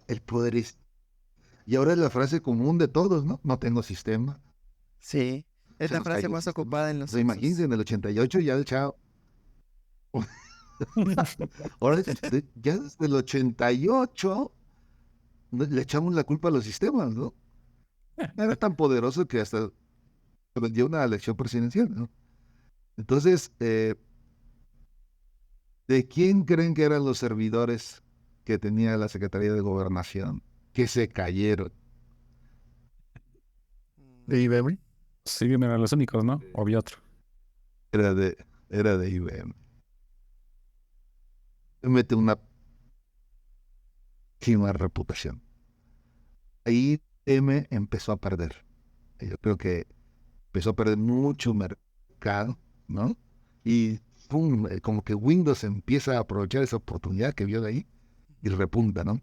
el poder es... Y ahora es la frase común de todos, ¿no? No tengo sistema. Sí, es Se la nos frase cayó el más sistema. ocupada en O los sea, imagínense, en el 88 ya el chavo. Ahora, ya desde el 88 le echamos la culpa a los sistemas, ¿no? Era tan poderoso que hasta se vendió una elección presidencial, ¿no? Entonces, ¿de quién creen que eran los servidores que tenía la Secretaría de Gobernación? Que se cayeron. De IBM. Sí, eran los únicos, ¿no? O había otro. Era de, era de IBM. Mete una pésima reputación. Ahí IBM empezó a perder. Yo creo que empezó a perder mucho mercado, ¿no? Y pum, como que Windows empieza a aprovechar esa oportunidad que vio de ahí y repunta, ¿no?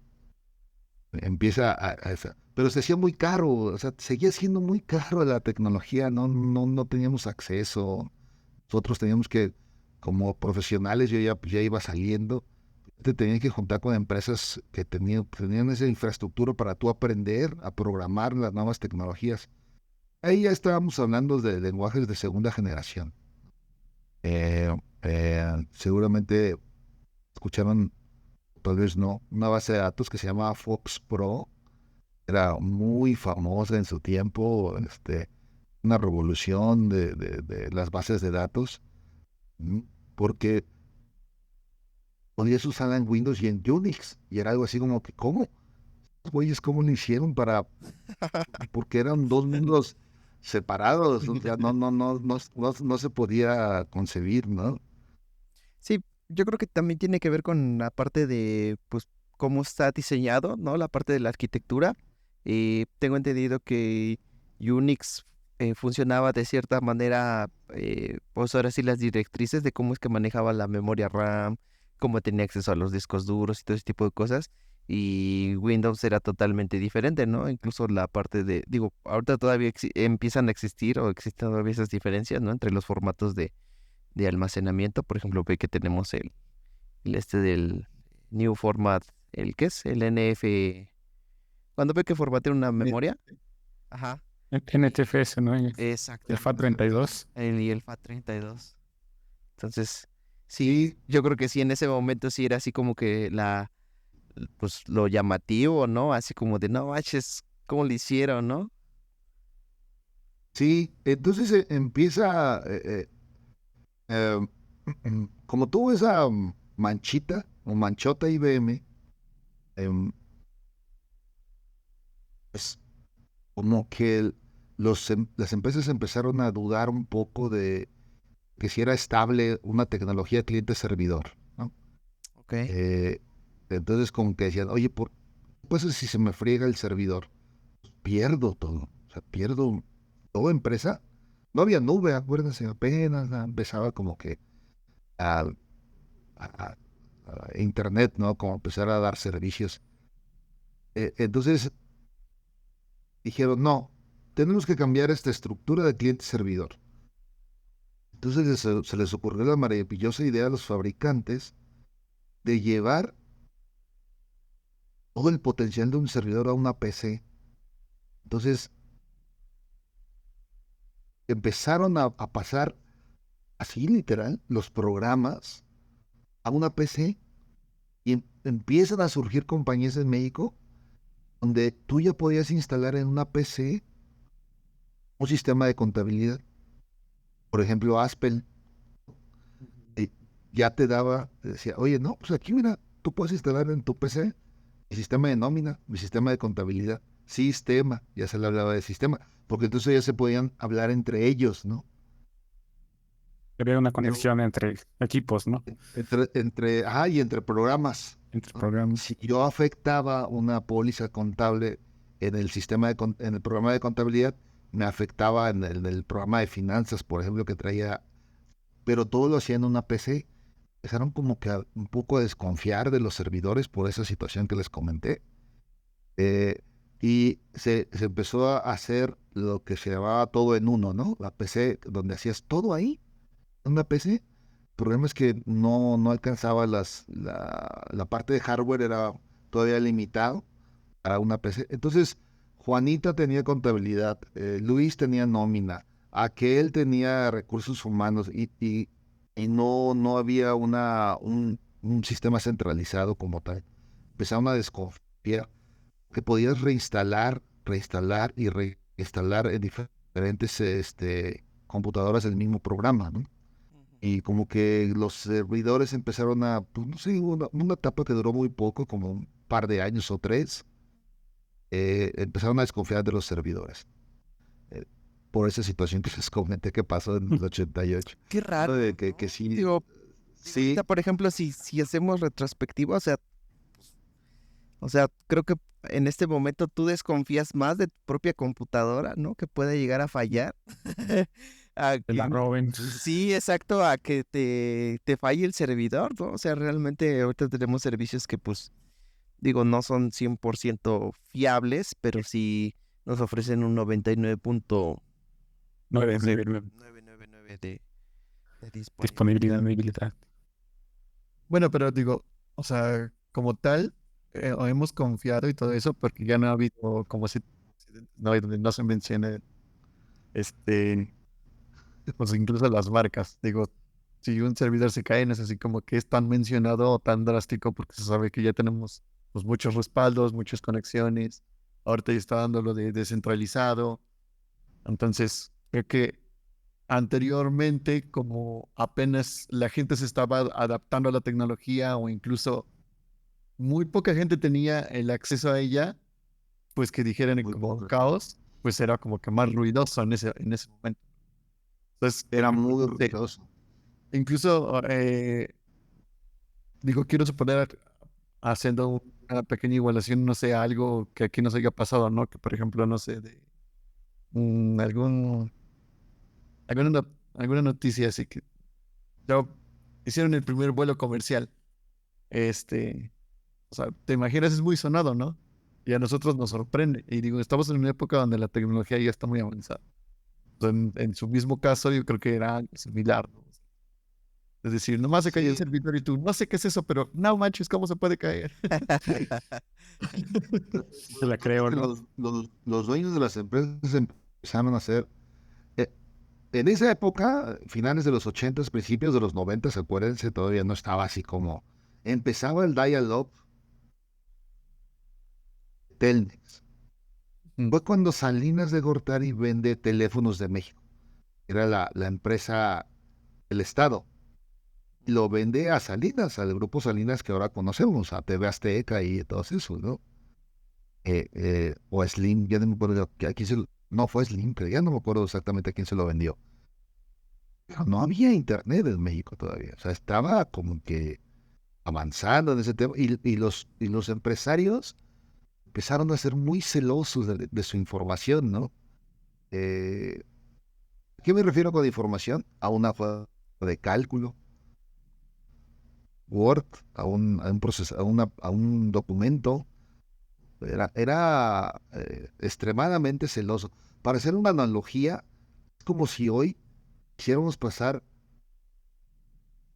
Empieza a esa. Pero se hacía muy caro, o sea, seguía siendo muy caro la tecnología, no teníamos acceso. Nosotros teníamos que, como profesionales, yo ya iba saliendo, te tenías que juntar con empresas que tenían esa infraestructura para tú aprender a programar las nuevas tecnologías. Ahí ya estábamos hablando de lenguajes de segunda generación. Seguramente escucharon, tal vez no, una base de datos que se llamaba Fox Pro. Era muy famosa en su tiempo, una revolución de las bases de datos, ¿m? Porque podías usarla en Windows y en Unix. Y era algo así como que, ¿cómo? Estos güeyes, ¿cómo lo hicieron para...? Porque eran dos mundos separados, o sea, no se podía concebir, ¿no? Sí, yo creo que también tiene que ver con la parte de, pues, cómo está diseñado, ¿no? La parte de la arquitectura. Tengo entendido que Unix funcionaba de cierta manera, pues ahora sí las directrices de cómo es que manejaba la memoria RAM, cómo tenía acceso a los discos duros y todo ese tipo de cosas. Y Windows era totalmente diferente, ¿no? Incluso la parte de, digo, ahorita todavía empiezan a existir o existen todavía esas diferencias, ¿no? Entre los formatos de almacenamiento. Por ejemplo, ve que tenemos el este del New Format, ¿el qué es? El NF. Cuando ve que formatea una memoria. Ajá. NTFS, ¿no? El Exactamente. FAT32. Y el FAT32. Entonces, sí, Sí, yo creo que sí, en ese momento sí era así como que pues lo llamativo, ¿no? Así como de, no manches, ¿cómo lo hicieron, no? sí. Entonces empieza, eh, como tuvo esa manchita o manchota IBM, em, pues como que las empresas empezaron a dudar un poco de que si era estable una tecnología cliente-servidor, ¿no? Ok. Eh, entonces como que decían, oye, pues si se me friega el servidor, pierdo todo, o sea, pierdo toda empresa. No había nube, acuérdense, apenas empezaba como que a, a- a internet, ¿no? Como empezar a dar servicios. Entonces dijeron, no, tenemos que cambiar esta estructura de cliente-servidor. Entonces se les ocurrió la maravillosa idea a los fabricantes de llevar todo el potencial de un servidor a una PC. Entonces empezaron a pasar así literal, los programas a una PC y empiezan a surgir compañías en México donde tú ya podías instalar en una PC un sistema de contabilidad. Por ejemplo, Aspel eh, ya te daba, decía, oye, no, pues aquí mira, tú puedes instalar en tu PC mi sistema de nómina, mi sistema de contabilidad, sistema, ya se le hablaba de sistema, porque entonces ya se podían hablar entre ellos, ¿no? Había una Pero conexión entre equipos, ¿no? y entre programas, Entre ¿no? programas. Si yo afectaba una póliza contable en el en el programa de contabilidad, me afectaba en el programa de finanzas, por ejemplo, que traía, pero todo lo hacía en una PC. Empezaron como que un poco a desconfiar de los servidores por esa situación que les comenté. Eh, y se empezó a hacer lo que se llamaba todo en uno, ¿no? La PC, donde hacías todo ahí, en una PC. El problema es que no alcanzaba la parte de hardware, era todavía limitado a una PC. Entonces, Juanita tenía contabilidad, Luis tenía nómina, aquel tenía recursos humanos y no había un sistema centralizado como tal. Empezaron a desconfiar que podías reinstalar y reinstalar en diferentes computadoras el mismo programa, ¿no? Y como que los servidores empezaron a, pues no sé, una etapa que duró muy poco, como un par de años o tres, empezaron a desconfiar de los servidores. eh, por esa situación que les comenté que pasó en el 88. Qué raro, De que, ¿no? que sí, Digo, sí, ahorita, por ejemplo, si hacemos retrospectiva, o sea, creo que en este momento tú desconfías más de tu propia computadora, ¿no? Que puede llegar a fallar. A De la que, Robin. sí, exacto, a que te falle el servidor, ¿no? O sea, realmente ahorita tenemos servicios que, pues, digo, no son 100% fiables, pero sí nos ofrecen un 999. 99.999 de Disponibilidad, disponibilidad. movilidad. Bueno, pero digo, o sea, como tal, hemos confiado y todo eso porque ya no ha habido como si no, donde no se mencione, este, pues incluso las marcas. Digo, si un servidor se cae, no es así como que es tan mencionado o tan drástico porque se sabe que ya tenemos pues muchos respaldos, muchas conexiones. Ahorita ya está dando lo de descentralizado. Entonces, creo que anteriormente, como apenas la gente se estaba adaptando a la tecnología o incluso muy poca gente tenía el acceso a ella, pues que dijeran muy como poco. caos, pues era como que más ruidoso en ese momento. Entonces, por Era ejemplo, muy no sé, ruidoso. incluso, digo, quiero suponer, haciendo una pequeña igualación, no sé, algo que aquí nos haya pasado, ¿no? Que, por ejemplo, no sé, de mm, algún, alguna noticia así que ya hicieron el primer vuelo comercial. Este, o sea, te imaginas, es muy sonado, ¿no? Y a nosotros nos sorprende. Y digo, estamos en una época donde la tecnología ya está muy avanzada. O sea, en su mismo caso, yo creo que era similar, ¿no? Es decir, nomás se cayó el Sí, servidor y tú, no sé qué es eso, pero no manches, ¿cómo se puede caer? Sí se la yo creo creo, que ¿no? los dueños de las empresas empezaron a hacer, eh, en esa época, finales de los 80s, principios de los 90s, acuérdense, todavía no estaba así como, empezaba el dial-up Telmex. Mm, Fue cuando Salinas de Gortari vende Teléfonos de México. Era la empresa del Estado. Y lo vende a Salinas, al grupo Salinas que ahora conocemos, a TV Azteca y todo eso, ¿no? O Slim, ya no me acuerdo a quién no, fue Slim, creo, ya no me acuerdo exactamente a quién se lo vendió. Pero no había internet en México todavía, o sea, estaba como que avanzando en ese tema y los empresarios empezaron a ser muy celosos de su información, ¿no? Eh, ¿Qué me refiero con información? A una hoja de cálculo, Word, a un documento. Era extremadamente celoso. Para hacer una analogía, es como si hoy quisiéramos pasar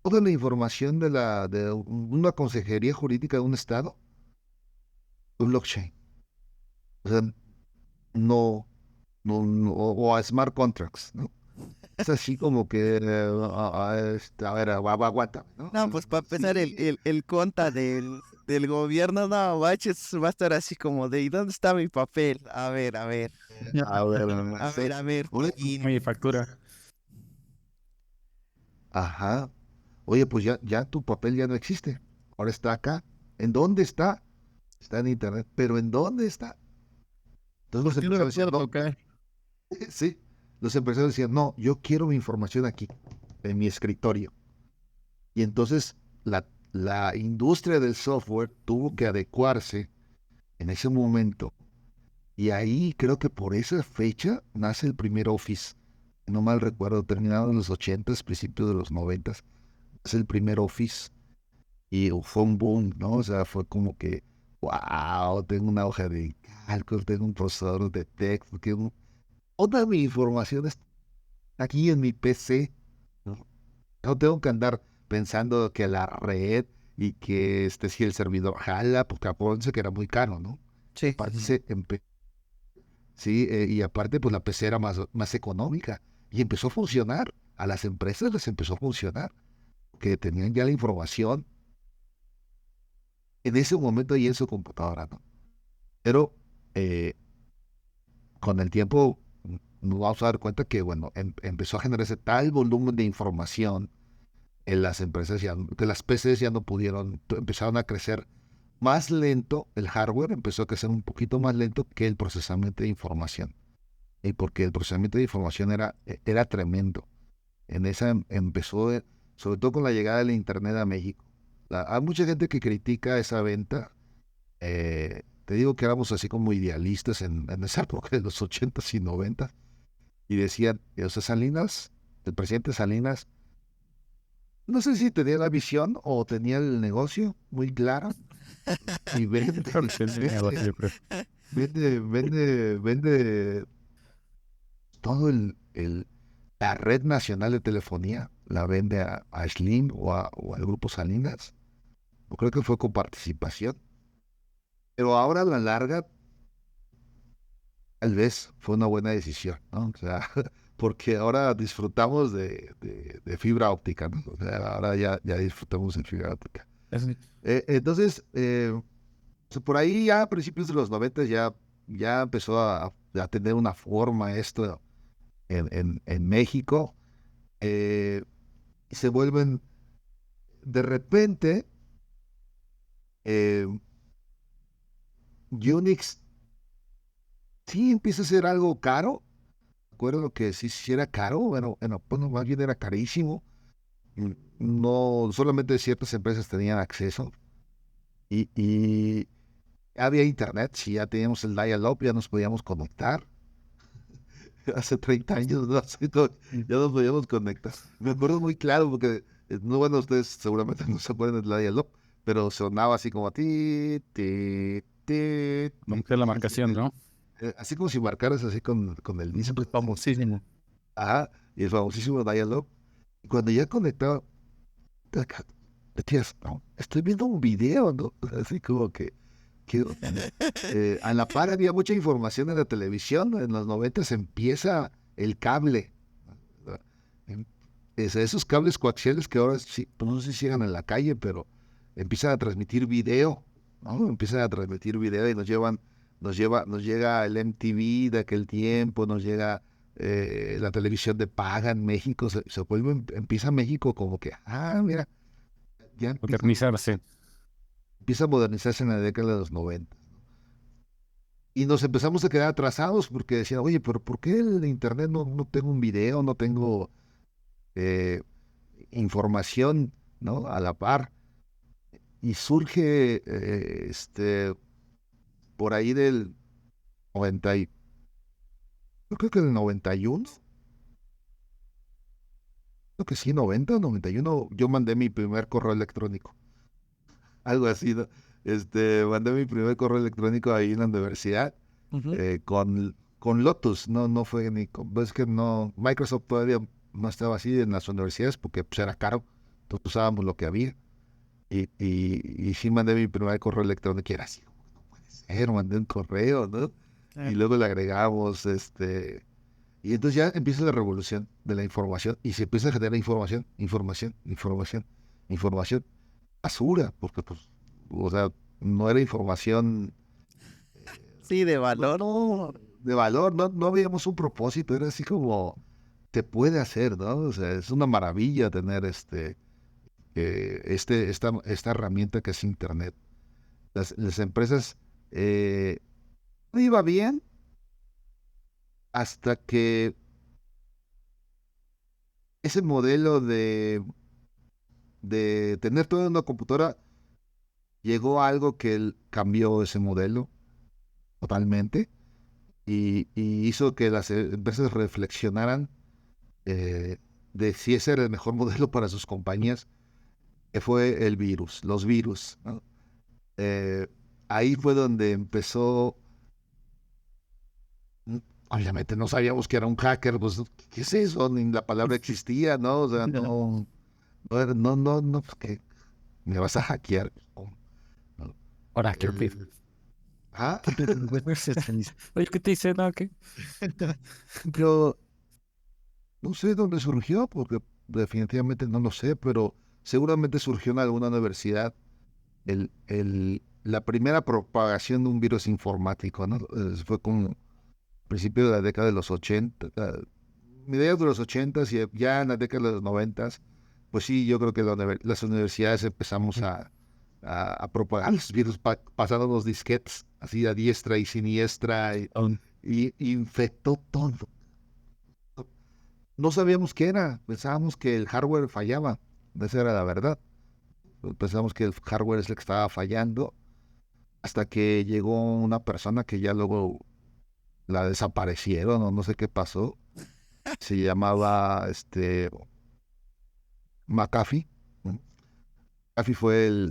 toda la información de una consejería jurídica de un estado a blockchain. O sea, no, o a smart contracts, ¿no? Es así como que, a ver, aguanta, ¿no? No, pues para empezar, Sí, el conta del gobierno, no, baches, va a estar así como de, ¿y dónde está mi papel? a ver, A ver, oye, Mi factura. ajá, oye, pues ya tu papel ya no existe, ahora está acá. ¿En dónde está? Está en internet, pero ¿en dónde está? Entonces los Tiene empresarios decían, aeropuerto, no, ok. sí, los empresarios decían, no, yo quiero mi información aquí, en mi escritorio. Y entonces la industria del software tuvo que adecuarse en ese momento. Y ahí creo que por esa fecha nace el primer Office. No mal recuerdo, terminado en los 80s, principios de los 90s, es el primer Office. Y fue un boom, ¿no? O sea, fue como que, wow, tengo una hoja de cálculo, tengo un procesador de texto, toda mi información está aquí en mi PC, ¿no? No tengo que andar pensando que la red y que si el servidor jala, porque acuérdense que era muy caro, ¿no? sí, Aparte sí, y aparte pues la PC era más económica y empezó a funcionar. A las empresas les empezó a funcionar, que tenían ya la información en ese momento ahí en su computadora, ¿no? Pero eh, con el tiempo nos vamos a dar cuenta que, bueno, empezó a generarse tal volumen de información en las empresas, que las PCs ya no pudieron, empezaron a crecer más lento, el hardware empezó a crecer un poquito más lento que el procesamiento de información. Y porque el procesamiento de información era tremendo. En esa empezó, sobre todo con la llegada del Internet a México. Hay mucha gente que critica esa venta. Te digo que éramos así como idealistas en esa época de los 80s y 90s. Y decían, o sea, Salinas, el presidente Salinas, no sé si tenía la visión o tenía el negocio muy claro. Y vende, Creo que es el negocio, yo creo. vende todo la red nacional de telefonía, la vende a Slim o al grupo Salinas. Yo creo que fue con participación. Pero ahora a la larga, tal vez fue una buena decisión, ¿no? O sea, porque ahora disfrutamos de fibra óptica, ¿no? O sea, ahora ya disfrutamos de fibra óptica. Entonces, por ahí ya a principios de los 90 ya empezó a tener una forma esto en México. eh, y se vuelven, de repente, eh, Unix sí empieza a ser algo caro. Recuerdo que sí era caro, bueno, pues no, más bien era carísimo. No, solamente ciertas empresas tenían acceso y había internet, si ya teníamos el dial-up, ya nos podíamos conectar. Hace 30 años, no sé, ya nos podíamos conectar. Me acuerdo muy claro porque, no, bueno, ustedes seguramente no se acuerdan del dial-up, pero sonaba así como Vamos a hacer la marcación, ¿no? así como si marcaras así con el disco. Famosísimo. Ajá, y el famosísimo dial-up. Y cuando ya conectaba, decías, no, estoy viendo un video, ¿no? Así como que a la par había mucha información en la televisión. En los 90 empieza el cable. ¿Verdad? Em- esos cables coaxiales que ahora sí, pues no sé si llegan en la calle, pero empiezan a transmitir video, ¿no? Empiezan a transmitir video y nos llega el MTV de aquel tiempo, nos llega la televisión de paga en México, se vuelve, empieza México como que, mira, ya Modernizarse. empieza a modernizarse en la década de los 90. Y nos empezamos a quedar atrasados porque decían, oye, pero ¿por qué el internet no tengo un video, no tengo eh, información, ¿no? A la par? Y surge por ahí del 90, yo creo que del 91, creo que sí, 90, 91, yo mandé mi primer correo electrónico, algo así, ¿no? Mandé mi primer correo electrónico ahí en la universidad ujú, con Lotus, no fue pues que no, Microsoft todavía no estaba así en las universidades porque pues era caro, entonces usábamos lo que había. Y sí mandé mi primer correo electrónico y era así, mandé un correo, ¿no? Y claro. luego le agregamos, Y entonces ya empieza la revolución de la información y se empieza a generar información. Basura, porque pues, o sea, no era información Sí, de no, valor. no, de valor, no veíamos un propósito, era así como, se puede hacer, ¿no? O sea, es una maravilla tener esta herramienta que es Internet. Las empresas, no iba bien hasta que ese modelo de tener todo en una computadora llegó a algo que cambió ese modelo totalmente y hizo que las empresas reflexionaran de si ese era el mejor modelo para sus compañías, que fue el virus, los virus, ¿no? Eh, Ahí fue donde empezó, obviamente no sabíamos que era un hacker, pues, ¿qué es eso? Ni la palabra existía, ¿no? O sea, no, pues, que me vas a hackear. ¿No? Ahora, ¿qué Eh, pido? ah, Oye, ¿qué te dice? No, ¿qué? pero no sé dónde surgió, porque definitivamente no lo sé, pero seguramente surgió en alguna universidad la primera propagación de un virus informático, ¿no? Fue como principio de la década de los 80, mediados de los 80 y ya en la década de los 90, pues sí, yo creo que las universidades empezamos a propagar los virus pasando los disquetes así a diestra y siniestra y infectó todo. No sabíamos qué era, pensábamos que el hardware fallaba, esa era la verdad. Pensábamos que el hardware es el que estaba fallando hasta que llegó una persona que ya luego la desaparecieron o no sé qué pasó. Se llamaba McAfee. ¿No? McAfee fue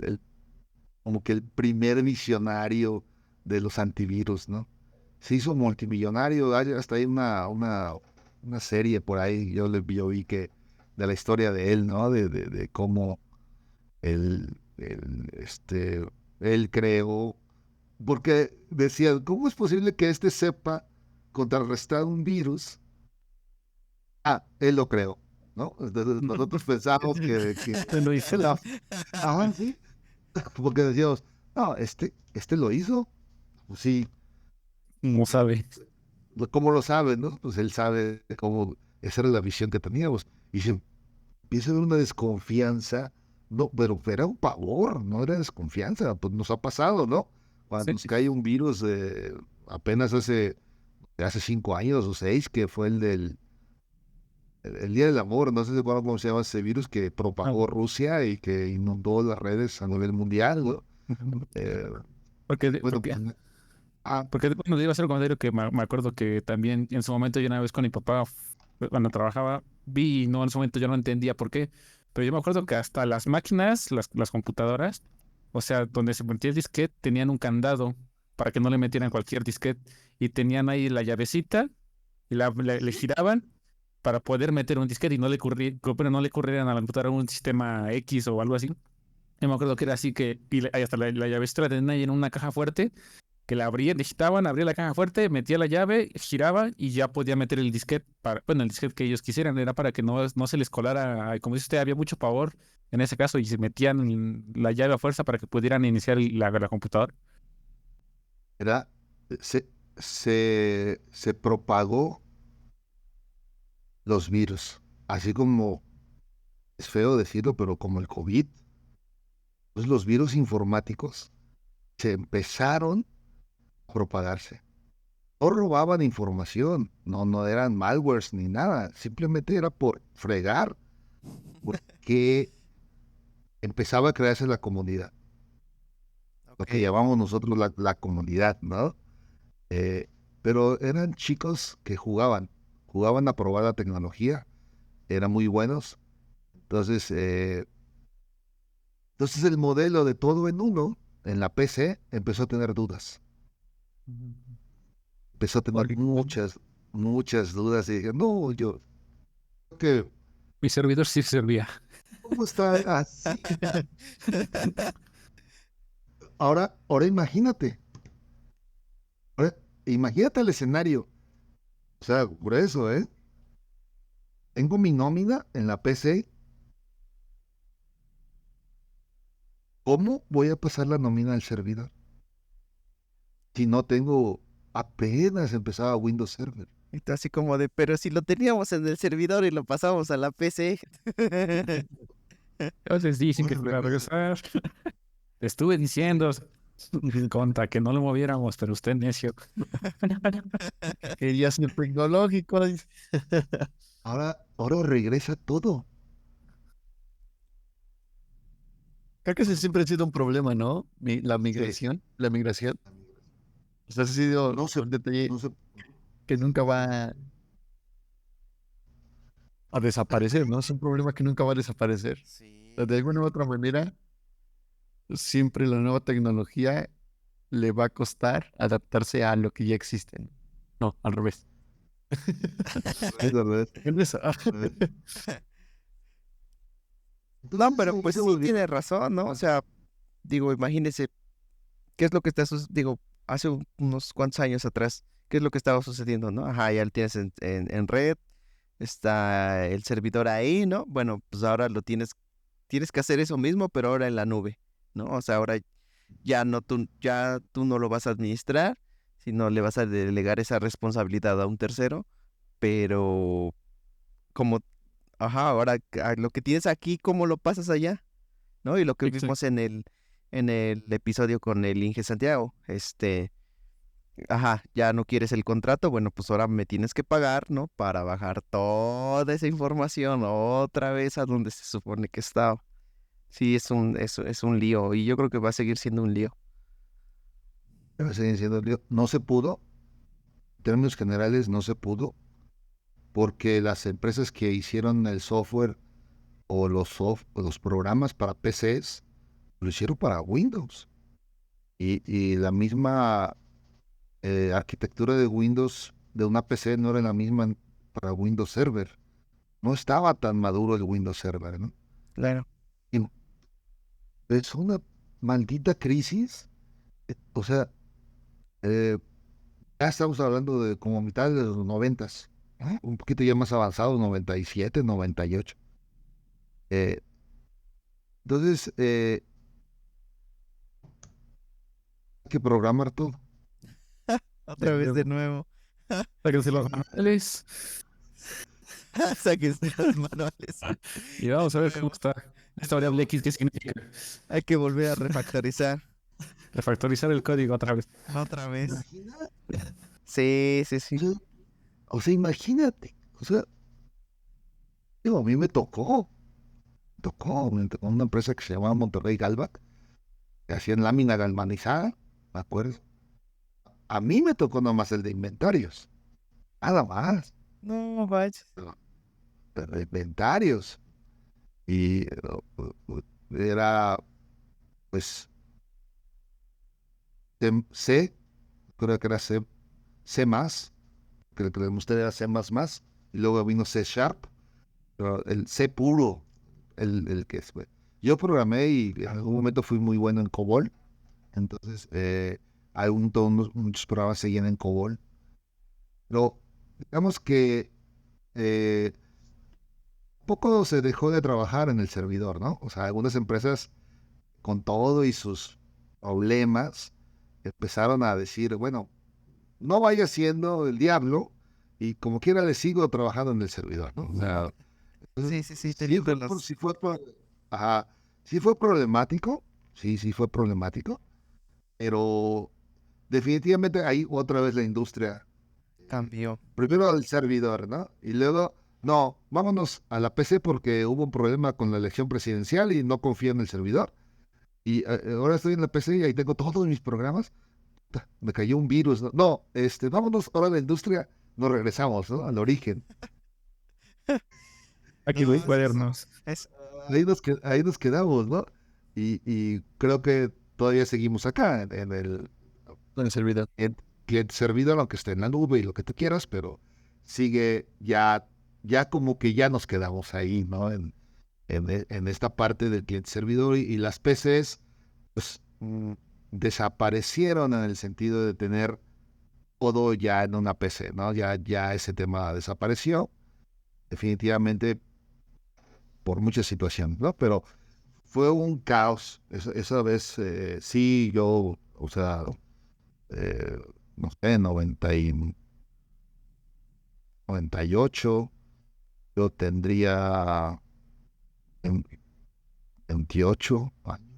como que el primer visionario de los antivirus, ¿no? Se hizo multimillonario, hay hasta hay una serie por ahí, yo vi que de la historia de él, ¿no? De cómo él creó, porque decían, ¿cómo es posible que sepa contrarrestar un virus? Ah, él lo creó, ¿no? Entonces nosotros pensamos que Te lo hice. la- sí, porque decíamos, no, este lo hizo. Pues sí, No sabe. ¿cómo lo sabe, no? Pues él sabe cómo, esa era la visión que teníamos. Y se empieza a ver una desconfianza, no, pero era un pavor, no era desconfianza, pues nos ha pasado, ¿no? Cuando Sí. nos cae un virus apenas hace 5 años o 6, que fue el Día del Amor, no sé si recuerdan cómo se llama ese virus que Ah, propagó Rusia y que inundó las redes a nivel mundial, ¿no? Eh, Porque, bueno, porque, ah, porque bueno, iba a hacer un comentario que me acuerdo que también en su momento yo una vez con mi papá, cuando trabajaba, vi y no en su momento yo no entendía por qué, pero yo me acuerdo que hasta las máquinas, las computadoras, o sea, donde se metía el disquete, tenían un candado para que no le metieran cualquier disquete y tenían ahí la llavecita y le giraban para poder meter un disquete y pero no le corrieran a la computadora un sistema X o algo así. Yo me acuerdo que era así que, ahí hasta la llavecita la tenían ahí en una caja fuerte, que la abrían, digitaban, abría la caja fuerte, metía la llave, giraba y ya podía meter el disquete, bueno, el disquete que ellos quisieran, era para que no se les colara, como dice usted, había mucho pavor en ese caso y se metían la llave a fuerza para que pudieran iniciar la computadora. era, se, se propagó los virus, así como, es feo decirlo, pero como el COVID, pues los virus informáticos se empezaron a propagarse. No robaban información, no eran malwares ni nada, simplemente era por fregar, porque empezaba a crearse la comunidad, lo Ok. que llamamos nosotros la comunidad, ¿no? Eh, pero eran chicos que jugaban a probar la tecnología, eran muy buenos. Entonces el modelo de todo en uno en la PC empezó a tener dudas. Empezó a tener Horrible. muchas dudas y dije, no, yo, que, Mi servidor sí servía. ¿cómo está así? Ahora imagínate, ahora, imagínate el escenario. O sea, por eso, tengo mi nómina en la PC. ¿Cómo voy a pasar la nómina al servidor? Si no tengo, apenas empezaba Windows Server. Y tú así como de, pero si lo teníamos en el servidor y lo pasamos a la PC. Entonces dicen que Bueno, para regresar. Te estuve diciendo, contra que no lo moviéramos, pero usted necio. Quería ser tecnológico. Ahora regresa todo. Creo que ese siempre ha sido un problema, ¿no? La Sí. migración. La migración. O sea, ese ha sido No se, un detalle no se, que nunca va a desaparecer, ¿no? Es un problema que nunca va a desaparecer. Sí. O sea, de alguna u otra manera, siempre la nueva tecnología le va a costar adaptarse a lo que ya existe. No, al revés. es verdad. En eso. No, pero Entonces, pues se sí volvió- tiene razón, ¿no? O sea, digo, imagínese, ¿qué es lo que está digo, hace unos cuantos años atrás, ¿qué es lo que estaba sucediendo, no? Ajá, ya lo tienes en red, está el servidor ahí, ¿no? Bueno, pues ahora tienes que hacer eso mismo, pero ahora en la nube, ¿no? O sea, ahora ya tú no lo vas a administrar, sino le vas a delegar esa responsabilidad a un tercero, pero como, ajá, ahora lo que tienes aquí, ¿cómo lo pasas allá? ¿No? Y lo que Exacto. vimos en el episodio con el Inge Santiago, ajá, ya no quieres el contrato, bueno, pues ahora me tienes que pagar, ¿no? Para bajar toda esa información otra vez a donde se supone que estaba. Sí, es un lío y yo creo que va a seguir siendo un lío. Pero siguen siendo lío. No se pudo, en términos generales, no se pudo, porque las empresas que hicieron el software o los programas para PCs lo hicieron para Windows. Y la misma arquitectura de Windows de una PC no era la misma para Windows Server. No estaba tan maduro el Windows Server, ¿no? Claro. Y es una maldita crisis. O sea, eh, ya estamos hablando de como mitad de los noventas, ¿no? Un poquito ya más avanzado, 97, 98. Eh, entonces, hay que programar todo. Otra vez de nuevo. Sáquense los manuales Sáquense los manuales. y vamos a ver cómo está esta variable X, qué significa. Hay que volver a refactorizar. Refactorizar el código otra vez. Otra vez. Imagina, Sí, sí, sí. imagínate. O sea, digo, a mí me tocó una empresa que se llamaba Monterrey Galvac, que hacían lámina galvanizada, me acuerdo. A mí me tocó nomás el de inventarios, nada más, No, vaya. pero de inventarios. Y era, pues, C, creo que era C más, creo que usted era C más más, y luego vino C Sharp, pero el C puro, el que es. Yo programé y en algún momento fui muy bueno en COBOL, entonces muchos programas seguían en COBOL, pero digamos que eh, poco se dejó de trabajar en el servidor, ¿no? O sea, algunas empresas con todo y sus problemas empezaron a decir, bueno, no vaya siendo el diablo y como quiera le sigo trabajando en el servidor, ¿no? O sea, Sí, sí, sí, sí teniendo fue, los... ajá, sí fue problemático, sí fue problemático, pero definitivamente ahí otra vez la industria, Cambió. primero el servidor, ¿no? Y luego, no, vámonos a la PC porque hubo un problema con la elección presidencial y no confío en el servidor. Y ahora estoy en la PC y ahí tengo todos mis programas. Me cayó un virus, ¿no? No, vámonos ahora a la industria, nos regresamos, ¿no? Al origen. Aquí No, voy sí, cuadernos. Es, Ahí nos quedamos, ¿no? Y creo que todavía seguimos acá en el En el servidor. cliente servidor, aunque esté en la nube y lo que tú quieras, pero sigue ya como que ya nos quedamos ahí, ¿no? En esta parte del cliente servidor y las PCs, pues desaparecieron en el sentido de tener todo ya en una PC, ¿no? Ya ese tema desapareció, definitivamente por muchas situaciones, ¿no? Pero fue un caos. Esa vez, sí, yo, o sea, eh, no sé, 98, yo tendría 28 años.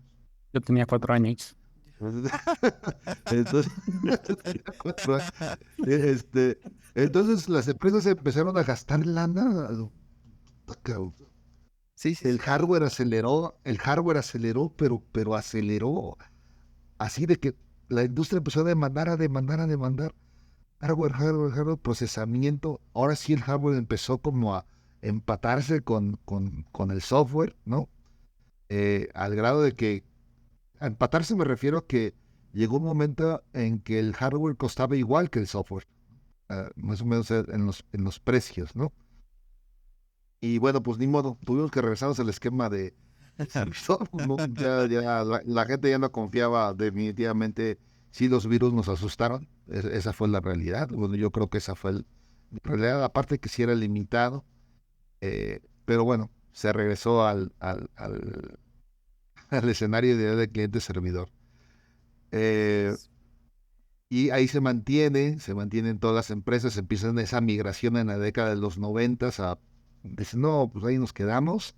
Yo tenía 4 años. Entonces, este, entonces las empresas empezaron a gastar lana. Sí, sí, El sí. hardware aceleró, pero aceleró. Así de que la industria empezó a demandar hardware, procesamiento. Ahora sí el hardware empezó como a empatarse con el software, ¿no? Al grado de que, a empatarse me refiero a que llegó un momento en que el hardware costaba igual que el software, más o menos en los precios, ¿no? Y bueno, pues ni modo, tuvimos que regresarnos al esquema de servidor, ¿no? Ya la gente ya no confiaba definitivamente. Sí, los virus nos asustaron, esa fue la realidad. Bueno, yo creo que esa fue la realidad, aparte que sí era limitado, pero bueno, se regresó al escenario de cliente-servidor. Y ahí se mantienen todas las empresas, empiezan esa migración en la década de los 90 dicen, no, pues ahí nos quedamos.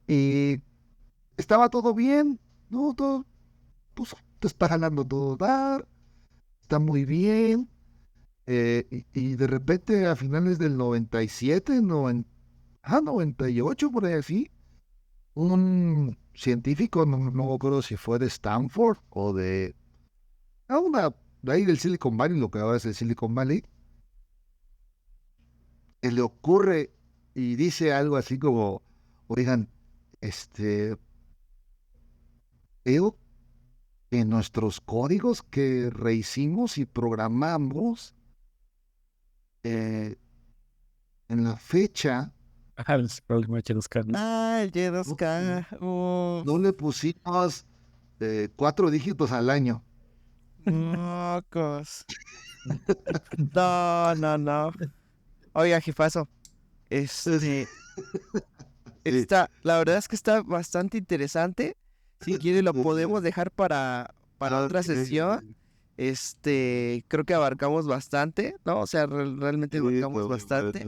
Y estaba todo bien, ¿no? Todo, pues, te está jalando todo dar, está muy bien. Y de repente a finales del 97, 98, por ahí así, un científico, no me acuerdo si fue de Stanford o de ahí del Silicon Valley, lo que ahora es el Silicon Valley, le ocurre y dice algo así como, oigan, veo que nuestros códigos que rehicimos y programamos, eh, en la fecha, Ajá, el problema de los carnes. Ah, el no, Y2K. no le pusimos 4 dígitos al año. Mocos. No, no, no. Oiga, jefazo. Este, Sí, la verdad es que está bastante interesante. Si quiere lo podemos dejar para otra sesión. Creo que abarcamos bastante, ¿no? O sea, realmente sí, abarcamos bastante.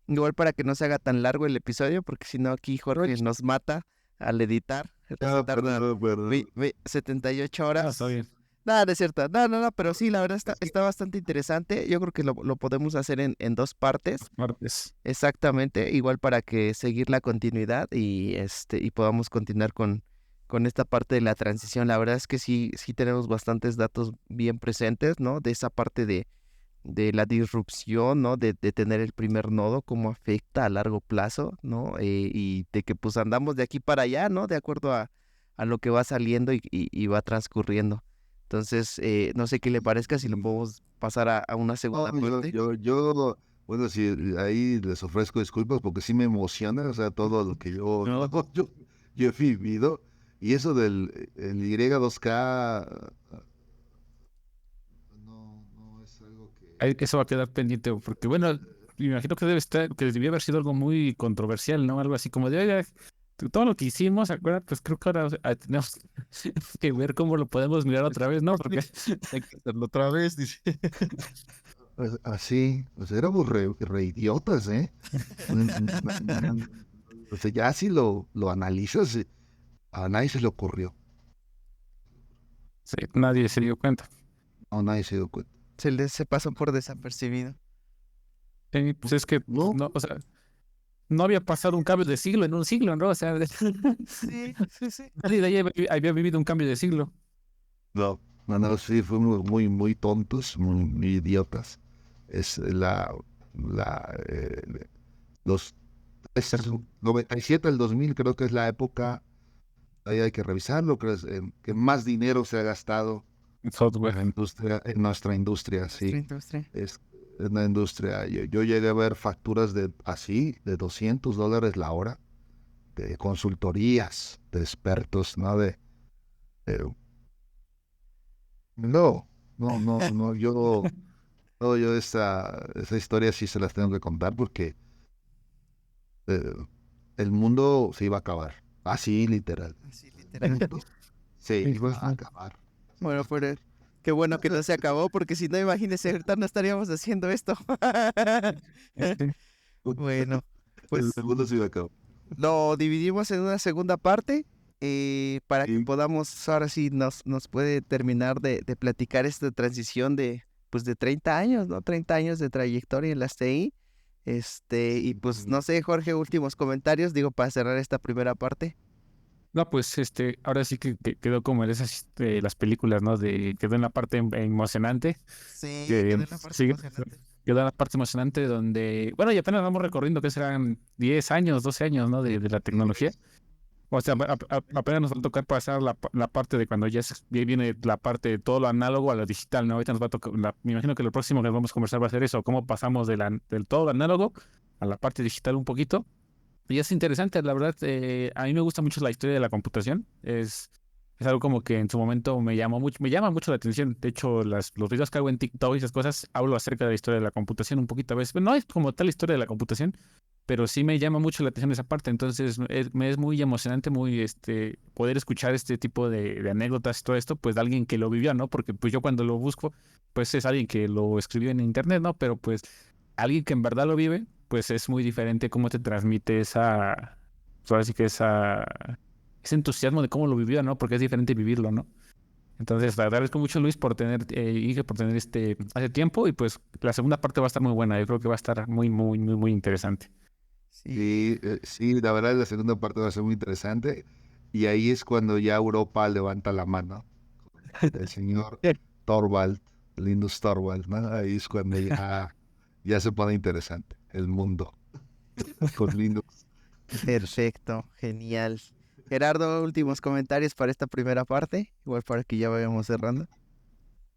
Igual para que no se haga tan largo el episodio, porque si no aquí Jorge nos mata al editar. Se tarda perdón. 78 Ah, horas. está bien. No, no es cierto. No, no, no, pero sí, la verdad está bastante interesante. Yo creo que lo podemos hacer en dos partes. Martes. Exactamente, igual para que seguir la continuidad y podamos continuar con esta parte de la transición. La verdad es que sí tenemos bastantes datos bien presentes, ¿no? De esa parte de la disrupción, ¿no? De tener el primer nodo, cómo afecta a largo plazo, ¿no? Y de que pues andamos de aquí para allá, ¿no? De acuerdo a lo que va saliendo y va transcurriendo. Entonces, no sé qué le parezca si lo podemos pasar a una segunda No, parte. bueno, sí, ahí les ofrezco disculpas porque sí me emociona, o sea, todo lo que No. yo he vivido. Y eso del el Y2K, no es algo Eso va a quedar pendiente, porque bueno, me imagino que debe estar, que debió haber sido algo muy controversial, ¿no? Algo así como de, oiga, todo lo que hicimos, ¿acuerdas? Pues creo que ahora tenemos que ver cómo lo podemos mirar otra vez, ¿no? Porque Hay que hacerlo otra vez, dice. así, o sea, éramos re idiotas, ¿eh? O sea, ya si lo analizas, a nadie se le ocurrió, sí, nadie se dio cuenta. a nadie se dio cuenta. Se pasó por desapercibido. Pues es que, pues, No, no, o sea, no había pasado un cambio de siglo en un siglo, ¿no? O sea, Sí, sí, sí. nadie de ahí había vivido un cambio de siglo. no, sí, fuimos muy tontos, muy idiotas. Es los es el 97 al 2000 creo que es la época, ahí hay que revisarlo, que más dinero se ha gastado Software. en nuestra industria, Nuestra sí. industria. Es una industria, yo llegué a ver facturas de $200 la hora, de consultorías, de expertos, ¿no? No, no, yo esa historia sí se las tengo que contar porque eh, el mundo se iba a acabar. Así, literal. Así, El literal. mundo se Sí, iba pues, a acabar. Bueno, pero qué bueno que no se acabó, porque si no, imagínese, ahorita no estaríamos haciendo esto. Sí. Bueno, El pues mundo se iba a acabar. lo dividimos en una segunda parte para que Y, podamos, ahora sí, nos puede terminar de platicar esta transición pues de 30 años, ¿no? 30 años de trayectoria en las TI. Y pues no sé, Jorge, últimos comentarios, digo, para cerrar esta primera parte. No, pues ahora sí que quedó como en esas las películas, ¿no? Quedó en la parte emocionante, Sí, que quedó en la parte sí, emocionante. quedó en la parte emocionante donde, bueno, y apenas vamos recorriendo que serán 10 años, 12 años, ¿no? De la tecnología. O sea, apenas nos va a tocar pasar la parte de cuando ya viene la parte de todo lo análogo a lo digital, ¿no? Ahorita nos va a tocar, me imagino que lo próximo que vamos a conversar va a ser eso, cómo pasamos del todo lo análogo a la parte digital un poquito. Y es interesante, la verdad, a mí me gusta mucho la historia de la computación. Es algo como que en su momento me llama mucho la atención. De hecho, los videos que hago en TikTok y esas cosas, hablo acerca de la historia de la computación un poquito a veces. No es como tal historia de la computación, pero sí me llama mucho la atención esa parte. Entonces, me es muy emocionante, muy, poder escuchar este tipo de anécdotas y todo esto, pues de alguien que lo vivió, ¿no? Porque pues yo cuando lo busco, pues es alguien que lo escribió en internet, ¿no? Pero pues alguien que en verdad lo vive, pues es muy diferente cómo te transmite pues ahora sí que ese entusiasmo de cómo lo vivió, ¿no? Porque es diferente vivirlo, ¿no? Entonces, te agradezco mucho, Luis, por tener, Inge, por tener hace tiempo y pues la segunda parte va a estar muy buena. Yo creo que va a estar muy, muy, muy, muy interesante. Sí, sí, la verdad la segunda parte va a ser muy interesante. Y ahí es cuando ya Europa levanta la mano. El señor Torvald, Linus Torvald, ¿no? Ahí es cuando ya se pone interesante el mundo con Linux. perfecto, genial. Gerardo, últimos comentarios para esta primera parte, igual para que ya vayamos cerrando.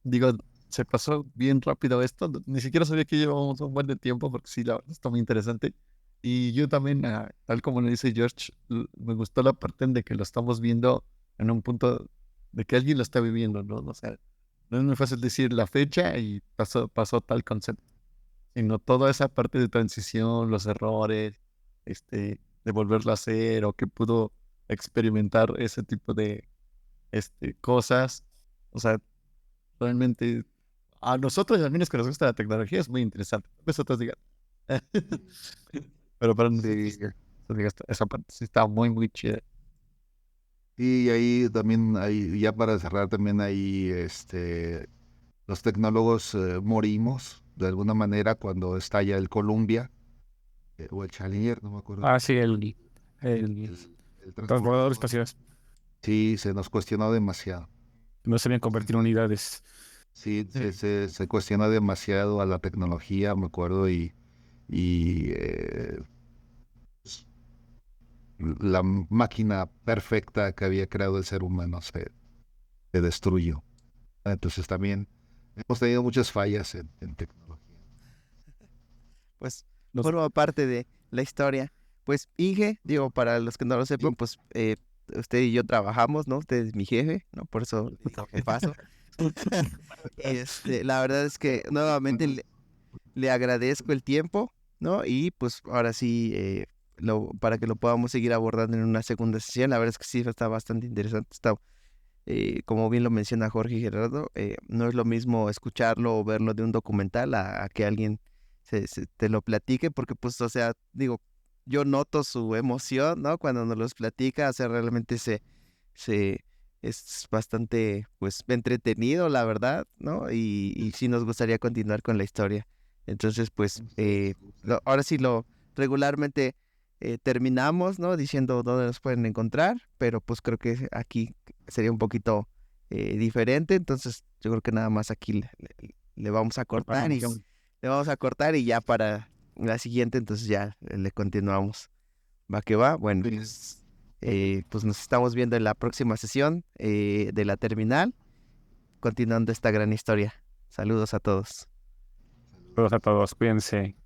digo, se pasó bien rápido esto. Ni siquiera sabía que llevábamos un buen de tiempo porque sí, la verdad está muy interesante. Y yo también, tal como le dice George, me gustó la parte en de que lo estamos viendo en un punto de que alguien lo está viviendo, ¿no? O sea, no es muy fácil decir la fecha y pasó tal concepto, sino toda esa parte de transición, los errores, de volverlo a hacer o que pudo experimentar ese tipo de cosas. O sea, realmente a nosotros, al menos que nos gusta la tecnología, es muy interesante. Nosotros digan. Pero para Sí, nosotros, esa parte sí está muy, muy chida. y ahí también hay, ya para cerrar, también ahí los tecnólogos morimos de alguna manera cuando estalla el Columbia o el Challenger, no me acuerdo. Ah, sí, el El transbordador transbordador. espacial. Sí, se nos cuestionó demasiado. No sabían convertir unidades. Sí, Sí. se cuestiona demasiado a la tecnología, me acuerdo, y la máquina perfecta que había creado el ser humano se destruyó. Entonces también hemos tenido muchas fallas en tecnología. Pues Los, forma parte de la historia. Pues Inge, digo, para los que no lo sepan, pues usted y yo trabajamos, ¿no? Usted es mi jefe, ¿no? Por eso le digo jefazo. La verdad es que nuevamente le agradezco el tiempo, ¿no? Y pues ahora sí, para que lo podamos seguir abordando en una segunda sesión, la verdad es que sí está bastante interesante. Está, como bien lo menciona Jorge y Gerardo, no es lo mismo escucharlo o verlo de un documental a que alguien te lo platique, porque pues, o sea, digo, yo noto su emoción, ¿no? Cuando nos los platica, o sea, realmente se, es bastante, pues, entretenido, la verdad, ¿no? Y sí nos gustaría continuar con la historia. Entonces, pues, ahora sí lo regularmente terminamos, ¿no? Diciendo dónde nos pueden encontrar, pero pues creo que aquí sería un poquito diferente, entonces yo creo que nada más aquí le vamos a cortar y le vamos a cortar y ya para la siguiente, entonces ya le continuamos. Va que va, bueno, pues nos estamos viendo en la próxima sesión de la terminal, continuando esta gran historia. Saludos a todos. a todos, cuídense.